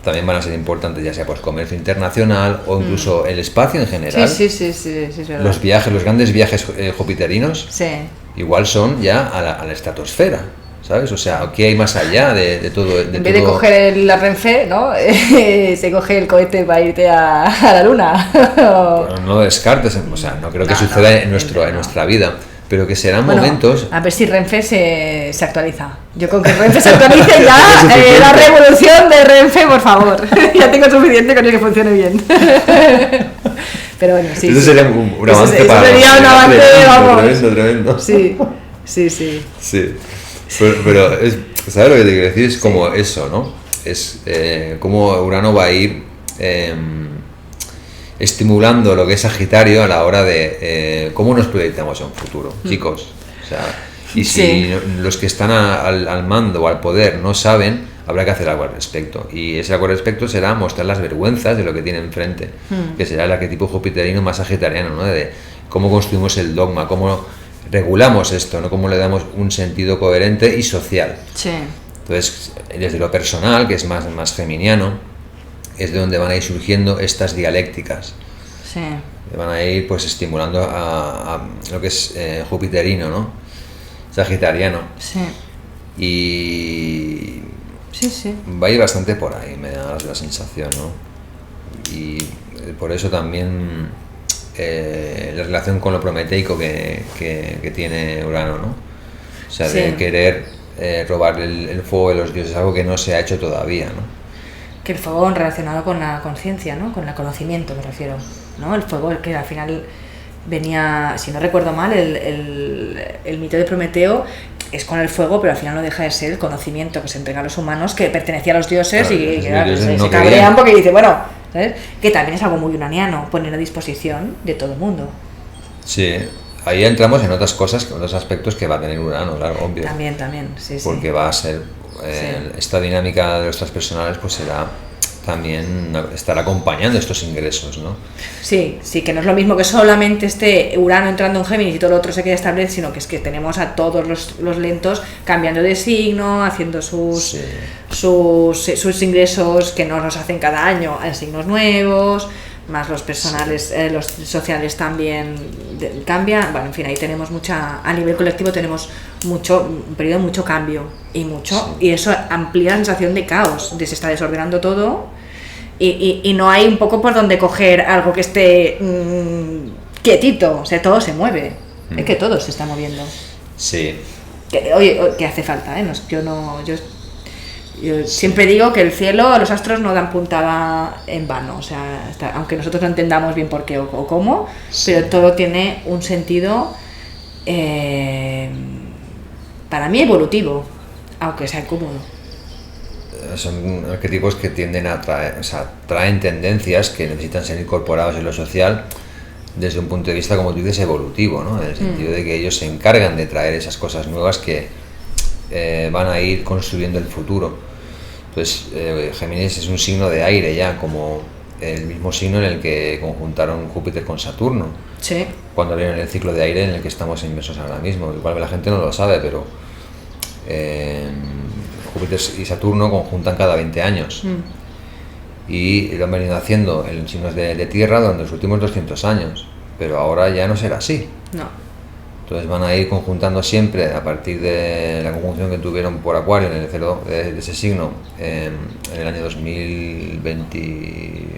[SPEAKER 2] también van a ser importantes, ya sea pues comercio internacional o incluso el espacio en general.
[SPEAKER 1] Sí, sí, sí, sí, sí, es verdad.
[SPEAKER 2] Los viajes, los grandes viajes jupiterinos,
[SPEAKER 1] Sí.
[SPEAKER 2] igual son ya a la estratosfera, ¿sabes? O sea, ¿qué hay más allá de todo?
[SPEAKER 1] En vez de coger la Renfe, ¿no? Se coge el cohete para irte a la luna.
[SPEAKER 2] Bueno, no descartes, o sea, no creo que
[SPEAKER 1] No,
[SPEAKER 2] suceda
[SPEAKER 1] no,
[SPEAKER 2] en
[SPEAKER 1] no.
[SPEAKER 2] nuestra vida, pero que serán
[SPEAKER 1] Bueno,
[SPEAKER 2] momentos...
[SPEAKER 1] a ver si Renfe se actualiza. Yo con que Renfe se actualice ya,
[SPEAKER 2] Es suficiente.
[SPEAKER 1] la revolución de Renfe, por favor. Ya tengo suficiente con el que funcione bien. Pero bueno, sí.
[SPEAKER 2] Eso
[SPEAKER 1] sí.
[SPEAKER 2] sería un avance
[SPEAKER 1] eso
[SPEAKER 2] para...
[SPEAKER 1] sería un avance, vamos.
[SPEAKER 2] Tremendo.
[SPEAKER 1] Sí, sí, sí.
[SPEAKER 2] Sí, pero ¿sabes lo que te quiero decir? Es como eso, ¿no? Es como Urano va a ir estimulando lo que es Sagitario a la hora de cómo nos proyectamos en un futuro, chicos. O sea, y si
[SPEAKER 1] Sí.
[SPEAKER 2] los que están al mando o al poder no saben, habrá que hacer algo al respecto. Y ese algo al respecto será mostrar las vergüenzas de lo que tienen enfrente, que será el arquetipo jupiterino más sagitariano, ¿no? De cómo construimos el dogma, cómo regulamos esto, ¿no? Cómo le damos un sentido coherente y social.
[SPEAKER 1] Sí.
[SPEAKER 2] Entonces, desde lo personal, que es más geminiano, es de donde van a ir surgiendo estas dialécticas.
[SPEAKER 1] Sí.
[SPEAKER 2] Van a ir pues estimulando a lo que es jupiterino, ¿no? Sagitariano.
[SPEAKER 1] Sí.
[SPEAKER 2] Y
[SPEAKER 1] Sí, sí.
[SPEAKER 2] va a ir bastante por ahí, me da la sensación, ¿no? Y por eso también la relación con lo prometeico que tiene Urano, ¿no? O sea, de
[SPEAKER 1] Sí.
[SPEAKER 2] querer robar el fuego de los dioses, algo que no se ha hecho todavía, ¿no?
[SPEAKER 1] Que el fuego relacionado con la conciencia, ¿no? Con el conocimiento, me refiero, ¿no? El fuego que al final venía, si no recuerdo mal, el mito de Prometeo es con el fuego, pero al final no deja de ser el conocimiento que se entrega a los humanos, que pertenecía a los dioses, claro, y que se cabrean porque dice, bueno, ¿sabes? Que también es algo muy uraniano, poner a disposición de todo el mundo.
[SPEAKER 2] Sí, ahí entramos en otras cosas, en otros aspectos que va a tener Urano, claro, obvio.
[SPEAKER 1] También, sí.
[SPEAKER 2] Porque va a ser, esta dinámica de los transpersonales, pues será también estar acompañando estos ingresos, ¿no?
[SPEAKER 1] Sí, que no es lo mismo que solamente esté Urano entrando en Géminis y todo lo otro se quede estable, sino que es que tenemos a todos los lentos cambiando de signo, haciendo sus ingresos que no los hacen cada año en signos nuevos, más los personales, los sociales también cambian. Bueno, en fin, ahí tenemos a nivel colectivo tenemos un periodo de mucho cambio y eso amplía la sensación de caos, de se está desordenando todo y no hay un poco por donde coger algo que esté quietito, o sea, todo se mueve, es que todo se está moviendo.
[SPEAKER 2] Sí.
[SPEAKER 1] Que hace falta, ¿eh? Yo siempre digo que el cielo, los astros no dan puntada en vano, o sea, aunque nosotros no entendamos bien por qué o cómo, pero todo tiene un sentido, para mí, evolutivo, aunque sea cómodo.
[SPEAKER 2] Son arquetipos que tienden a traen tendencias que necesitan ser incorporados en lo social desde un punto de vista, como tú dices, evolutivo, ¿no? En el sentido de que ellos se encargan de traer esas cosas nuevas que van a ir construyendo el futuro. Entonces, Géminis es un signo de aire ya, como el mismo signo en el que conjuntaron Júpiter con Saturno.
[SPEAKER 1] Sí. Cuando
[SPEAKER 2] abrieron el ciclo de aire en el que estamos inmersos ahora mismo. Igual la gente no lo sabe, pero Júpiter y Saturno conjuntan cada 20 años. Y lo han venido haciendo en signos de tierra durante los últimos 200 años. Pero ahora ya no será así.
[SPEAKER 1] No.
[SPEAKER 2] Entonces van a ir conjuntando siempre a partir de la conjunción que tuvieron por Acuario en el cero de ese signo en el año 2020,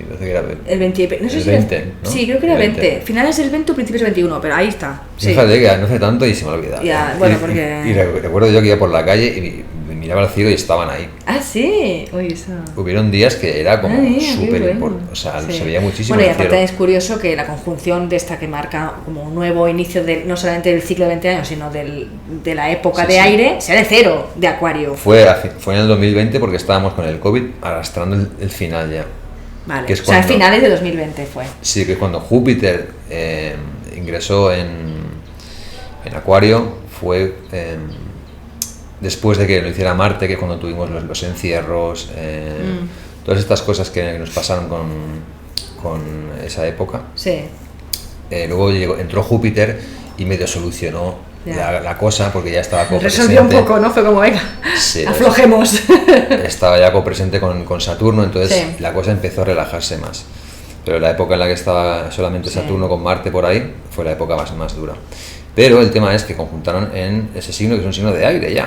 [SPEAKER 2] no sé qué era,
[SPEAKER 1] el 20, no sé si
[SPEAKER 2] 20,
[SPEAKER 1] era,
[SPEAKER 2] ¿no?
[SPEAKER 1] Sí, creo que era 20, finales del 20 o principios del 21, pero ahí está. Sí.
[SPEAKER 2] Fíjate que no hace tanto y se me ha olvidado.
[SPEAKER 1] Ya, bueno, porque...
[SPEAKER 2] y recuerdo yo que iba por la calle y miraba al cielo y estaban ahí.
[SPEAKER 1] Ah, sí. Uy, eso.
[SPEAKER 2] Hubieron días que era como súper importante, o sea, se veía muchísimo.
[SPEAKER 1] Bueno, y aparte es curioso que la conjunción de esta que marca como un nuevo inicio no solamente del ciclo de 20 años, sino de la época de aire, sea de cero, de Acuario.
[SPEAKER 2] Fue en el 2020 porque estábamos con el COVID arrastrando el final ya.
[SPEAKER 1] Vale, que es cuando, finales de 2020 fue.
[SPEAKER 2] Sí, que es cuando Júpiter ingresó en Acuario, fue... después de que lo hiciera Marte, que cuando tuvimos los encierros, todas estas cosas que nos pasaron con esa época.
[SPEAKER 1] Sí.
[SPEAKER 2] Luego entró Júpiter y medio solucionó la cosa, porque ya estaba copresente.
[SPEAKER 1] Resolvió un poco, ¿no? Fue como, venga, sí, aflojemos.
[SPEAKER 2] Estaba ya copresente con Saturno, entonces la cosa empezó a relajarse más. Pero la época en la que estaba solamente Saturno con Marte por ahí, fue la época más dura. Pero el tema es que conjuntaron en ese signo, que es un signo de aire ya.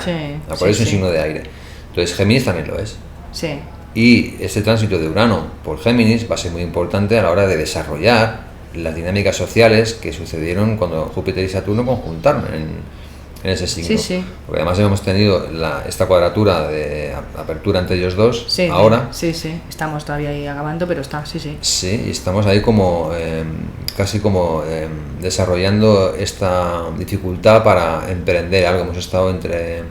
[SPEAKER 2] Acuario es un signo de aire. Entonces Géminis también lo es.
[SPEAKER 1] Sí.
[SPEAKER 2] Y este tránsito de Urano por Géminis va a ser muy importante a la hora de desarrollar las dinámicas sociales que sucedieron cuando Júpiter y Saturno conjuntaron en ese signo.
[SPEAKER 1] Sí.
[SPEAKER 2] Porque además hemos tenido esta cuadratura de apertura entre ellos dos ahora.
[SPEAKER 1] Sí. Estamos todavía ahí acabando, pero está, sí.
[SPEAKER 2] Sí, y estamos ahí como casi como desarrollando esta dificultad para emprender algo. Hemos estado entre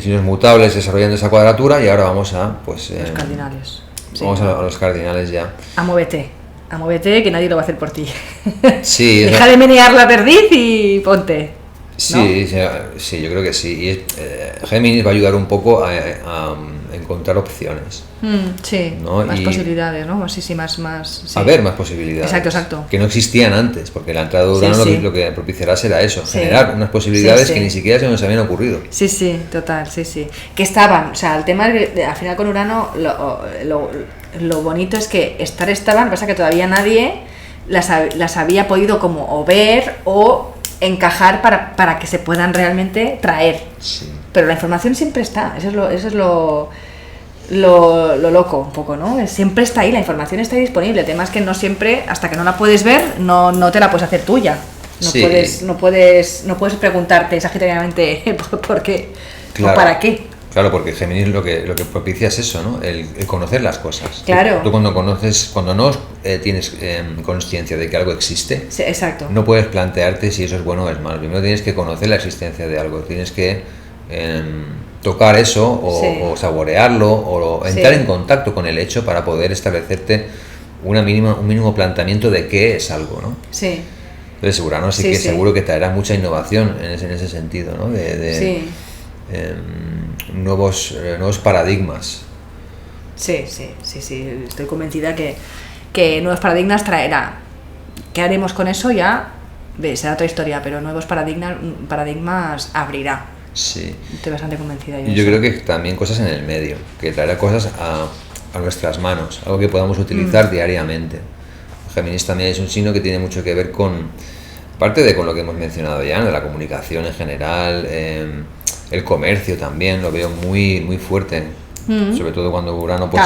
[SPEAKER 2] signos mutables desarrollando esa cuadratura y ahora vamos a los
[SPEAKER 1] cardinales.
[SPEAKER 2] Vamos a los cardinales ya.
[SPEAKER 1] Amóvete, que nadie lo va a hacer por ti.
[SPEAKER 2] Sí.
[SPEAKER 1] Deja de menear la perdiz y ponte.
[SPEAKER 2] Sí, ¿no? Sí, yo creo que sí. Y Géminis va a ayudar un poco a encontrar opciones.
[SPEAKER 1] Sí, ¿no? Más posibilidades, ¿no? Sí, más. Sí.
[SPEAKER 2] A ver, más posibilidades.
[SPEAKER 1] Exacto.
[SPEAKER 2] Que no existían antes, porque la entrada de Urano lo que propiciará será eso, generar unas posibilidades que ni siquiera se nos habían ocurrido.
[SPEAKER 1] Sí, total, sí. Que estaban, o sea, el tema al final con Urano, lo bonito es que estaban, pasa que todavía nadie las había podido como o ver o encajar para que se puedan realmente traer.
[SPEAKER 2] Sí.
[SPEAKER 1] Pero la información siempre está, eso es lo loco un poco, ¿no? Siempre está ahí, la información está ahí disponible. El tema es que no siempre, hasta que no la puedes ver, no te la puedes hacer tuya. No puedes preguntarte sagitariamente por qué o para qué.
[SPEAKER 2] Claro, porque Géminis lo que propicia es eso, ¿no? El conocer las cosas.
[SPEAKER 1] Claro.
[SPEAKER 2] Tú cuando no tienes consciencia de que algo existe,
[SPEAKER 1] Sí, exacto.
[SPEAKER 2] no puedes plantearte si eso es bueno o es malo. Primero tienes que conocer la existencia de algo, tienes que tocar eso o saborearlo o entrar en contacto con el hecho para poder establecerte un mínimo planteamiento de qué es algo, ¿no?
[SPEAKER 1] Sí.
[SPEAKER 2] Entonces Urano sí que seguro que traerá mucha innovación en ese sentido, ¿no? Nuevos paradigmas.
[SPEAKER 1] Sí, estoy convencida que nuevos paradigmas traerá. ¿Qué haremos con eso? Ya será otra historia, pero nuevos paradigmas abrirá.
[SPEAKER 2] Sí.
[SPEAKER 1] Estoy bastante convencida.
[SPEAKER 2] Yo creo que también cosas en el medio, que traerá cosas a nuestras manos, algo que podamos utilizar diariamente. Géminis también es un signo que tiene mucho que ver con, aparte con lo que hemos mencionado ya, de la comunicación en general, el comercio también, lo veo muy, muy fuerte. Sobre todo cuando Urano... Pues,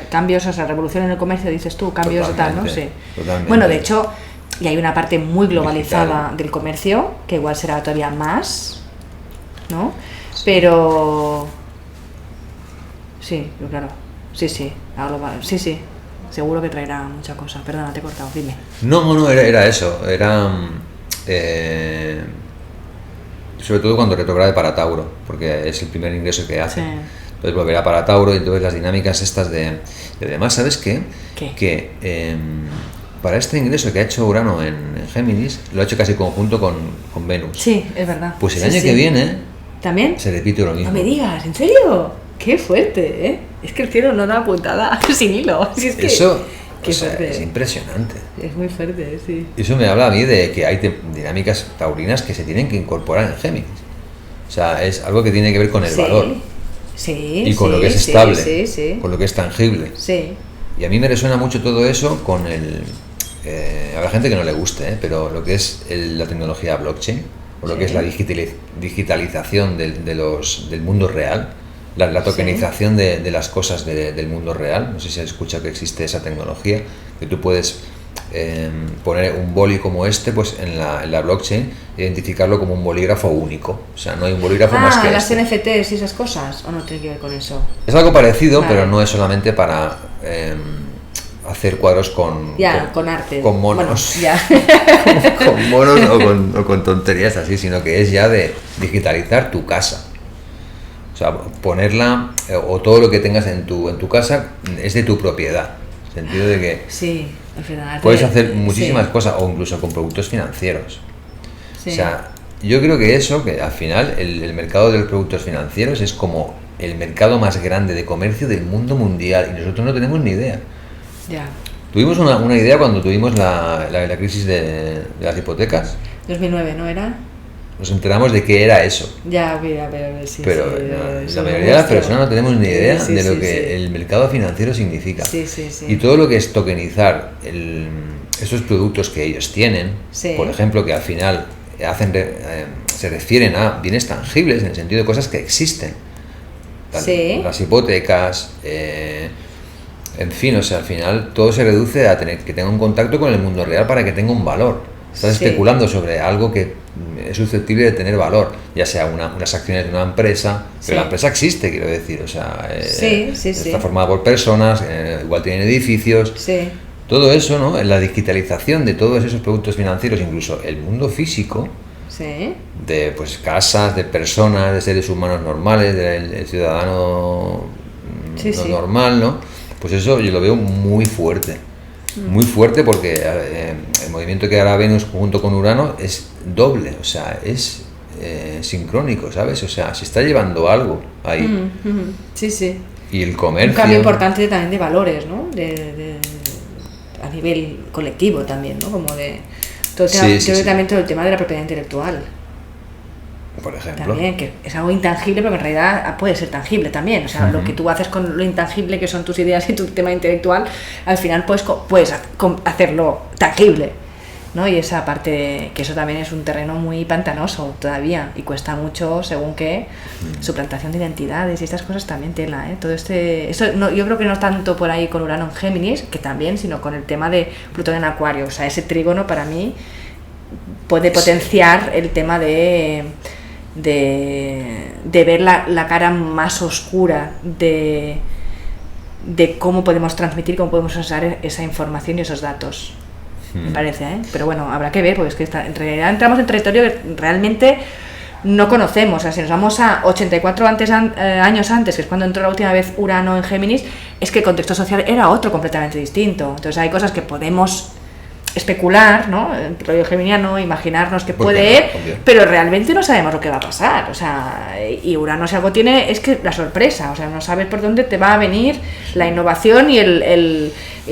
[SPEAKER 1] cambios, o sea, revolución en el comercio, dices tú, cambios tal, ¿no? Sí.
[SPEAKER 2] Totalmente.
[SPEAKER 1] Bueno, de hecho, y hay una parte muy globalizada del comercio, que igual será todavía más, ¿no? Sí. Pero... Sí, claro. Sí. Sí. Seguro que traerá mucha cosa. Perdona, te he cortado, dime.
[SPEAKER 2] No, era eso. Era... sobre todo cuando retrograde para Tauro, porque es el primer ingreso que hace. Sí. Entonces volverá para Tauro y entonces las dinámicas estas de además, ¿sabes qué? Que para este ingreso que ha hecho Urano en Géminis, lo ha hecho casi conjunto con Venus.
[SPEAKER 1] Sí, es verdad.
[SPEAKER 2] Pues el año que viene...
[SPEAKER 1] ¿También?
[SPEAKER 2] Se repite lo mismo.
[SPEAKER 1] No me digas, ¿en serio? Qué fuerte, ¿eh? Es que el cielo no da puntada sin hilo. Si es que...
[SPEAKER 2] Eso... es impresionante.
[SPEAKER 1] Es muy fuerte, sí.
[SPEAKER 2] Eso me habla a mí de que hay dinámicas taurinas que se tienen que incorporar en Géminis. O sea, es algo que tiene que ver con el valor.
[SPEAKER 1] Sí.
[SPEAKER 2] Y con lo que es estable. Con lo que es tangible.
[SPEAKER 1] Sí.
[SPEAKER 2] Y a mí me resuena mucho todo eso con el... habrá gente que no le guste, pero lo que es la tecnología blockchain, o lo que es la digitalización del mundo real, la tokenización de las cosas del mundo real. No sé si se escucha que existe esa tecnología, que tú puedes poner un boli como este pues en la blockchain, identificarlo como un bolígrafo único. O sea, no hay un bolígrafo más que
[SPEAKER 1] las NFTs y esas cosas, ¿o no tiene que ver con eso?
[SPEAKER 2] Es algo parecido, pero no es solamente para hacer cuadros con
[SPEAKER 1] arte,
[SPEAKER 2] con monos, con monos o con tonterías así, sino que es ya de digitalizar tu casa. O sea, ponerla, o todo lo que tengas en tu casa es de tu propiedad. En el sentido de que puedes hacer muchísimas cosas, o incluso con productos financieros. O sea, yo creo que que al final el mercado de los productos financieros es como el mercado más grande de comercio del mundo mundial, y nosotros no tenemos ni idea. Tuvimos una idea cuando tuvimos la crisis de las hipotecas.
[SPEAKER 1] 2009, ¿no era?
[SPEAKER 2] Nos enteramos de qué era eso. Pero la mayoría de las personas no tenemos ni idea de lo que el mercado financiero significa. Y todo lo que es tokenizar esos productos que ellos tienen, por ejemplo, que al final se refieren a bienes tangibles, en el sentido de cosas que existen. Las hipotecas, en fin, o sea, al final todo se reduce a tener que tenga un contacto con el mundo real para que tenga un valor. Estás especulando sobre algo que es susceptible de tener valor, ya sea unas acciones de una empresa, pero la empresa existe, quiero decir, o sea, está formada por personas, igual tienen edificios, todo eso, ¿no? La digitalización de todos esos productos financieros, incluso el mundo físico, de pues casas, de personas, de seres humanos normales, del ciudadano normal, ¿no? Pues eso yo lo veo muy fuerte. Muy fuerte, porque el movimiento que hará Venus junto con Urano es doble, o sea, es sincrónico, ¿sabes? O sea, se está llevando algo ahí. Y el comercio...
[SPEAKER 1] Un cambio importante también de valores, ¿no? A nivel colectivo también, ¿no? Como de... también todo el tema de la propiedad intelectual.
[SPEAKER 2] Por ejemplo.
[SPEAKER 1] También, que es algo intangible, pero en realidad puede ser tangible también. O sea, lo que tú haces con lo intangible, que son tus ideas y tu tema intelectual, al final puedes hacerlo tangible, ¿no? Y esa parte, que eso también es un terreno muy pantanoso todavía, y cuesta mucho, según qué, suplantación de identidades y estas cosas también tela, ¿eh? Todo yo creo que no tanto por ahí con Urano en Géminis, que también, sino con el tema de Plutón en Acuario. O sea, ese trígono para mí puede potenciar el tema de de ver la cara más oscura de cómo podemos transmitir, cómo podemos usar esa información y esos datos. Me parece, ¿eh? Pero bueno, habrá que ver, porque es que en realidad entramos en territorio que realmente no conocemos. O sea, si nos vamos a 84 años antes, que es cuando entró la última vez Urano en Géminis, es que el contexto social era otro completamente distinto. Entonces hay cosas que podemos especular, ¿no? El rollo geminiano, imaginarnos que puede ir, pero realmente no sabemos lo que va a pasar. O sea, y Urano, si algo tiene, es que la sorpresa. O sea, no sabes por dónde te va a venir la innovación y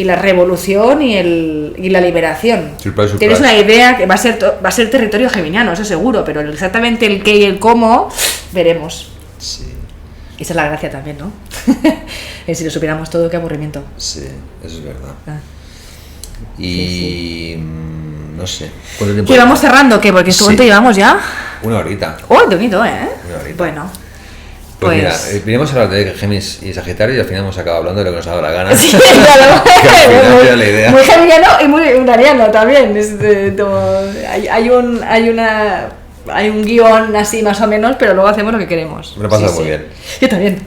[SPEAKER 1] la revolución y la liberación.
[SPEAKER 2] Surprise.
[SPEAKER 1] Tienes una idea que va a ser territorio geminiano, eso seguro, pero exactamente el qué y el cómo veremos.
[SPEAKER 2] Sí.
[SPEAKER 1] Esa es la gracia también, ¿no? Si lo supiéramos todo, qué aburrimiento.
[SPEAKER 2] Sí, eso es verdad.
[SPEAKER 1] Ah.
[SPEAKER 2] Y no sé. ¿Cuánto tiempo?
[SPEAKER 1] ¿Que vamos cerrando? ¿Qué? Porque ¿cuánto llevamos ya?
[SPEAKER 2] Una horita.
[SPEAKER 1] ¡Oh, bonito, eh!
[SPEAKER 2] Una horita.
[SPEAKER 1] Bueno.
[SPEAKER 2] Pues mira, veníamos a hablar de Géminis y Sagitario y al final hemos acabado hablando de lo que nos ha dado la gana.
[SPEAKER 1] Sí, claro.
[SPEAKER 2] Que al final era la idea.
[SPEAKER 1] Muy geminiano y muy unariano también. Hay un guión así más o menos, pero luego hacemos lo que queremos.
[SPEAKER 2] Me lo he pasado muy bien.
[SPEAKER 1] Yo también.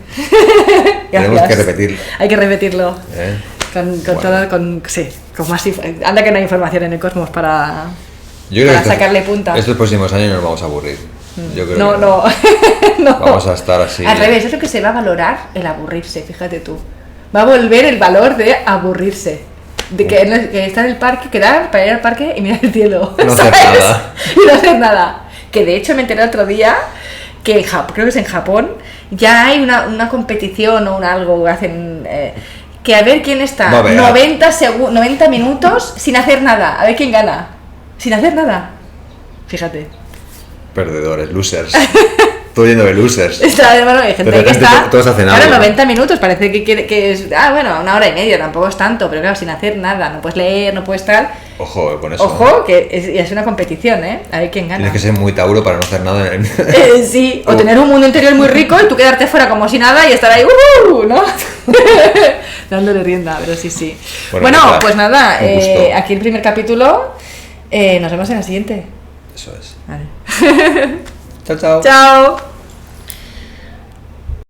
[SPEAKER 2] Tenemos que repetirlo.
[SPEAKER 1] Hay que repetirlo.
[SPEAKER 2] Bueno.
[SPEAKER 1] Con más anda que no hay información en el cosmos para sacarle punta.
[SPEAKER 2] Estos próximos años nos vamos a aburrir. Yo creo
[SPEAKER 1] no,
[SPEAKER 2] que
[SPEAKER 1] no. No.
[SPEAKER 2] Vamos a estar así.
[SPEAKER 1] Al revés, es lo que se va a valorar, el aburrirse, fíjate tú. Va a volver el valor de aburrirse. De que estar en el parque, quedar para ir al parque y mirar el cielo.
[SPEAKER 2] No hacer nada.
[SPEAKER 1] Y no hacer nada. Que de hecho me enteré otro día que creo que es en Japón, ya hay una competición o algo que hacen. Que a ver quién está 90 minutos sin hacer nada, a ver quién gana, sin hacer nada, fíjate.
[SPEAKER 2] Perdedores, losers. Todo lleno de losers.
[SPEAKER 1] Bueno, hay gente que está.
[SPEAKER 2] Todos hacen algo.
[SPEAKER 1] Claro, 90 minutos, parece que es. Bueno, una hora y media, tampoco es tanto, pero claro, sin hacer nada, no puedes leer, no puedes tal.
[SPEAKER 2] Ojo con eso.
[SPEAKER 1] Ojo, que es una competición, ¿eh? A ver quién gana.
[SPEAKER 2] Tienes que ser muy Tauro para no hacer nada.
[SPEAKER 1] Sí, o tener un mundo interior muy rico y tú quedarte fuera como si nada y estar ahí, ¿no? Dándole rienda, pero sí. Bueno, pues nada, aquí el primer capítulo. Nos vemos en el siguiente.
[SPEAKER 2] Eso es.
[SPEAKER 1] Vale.
[SPEAKER 2] Chao, chao.
[SPEAKER 1] Chao.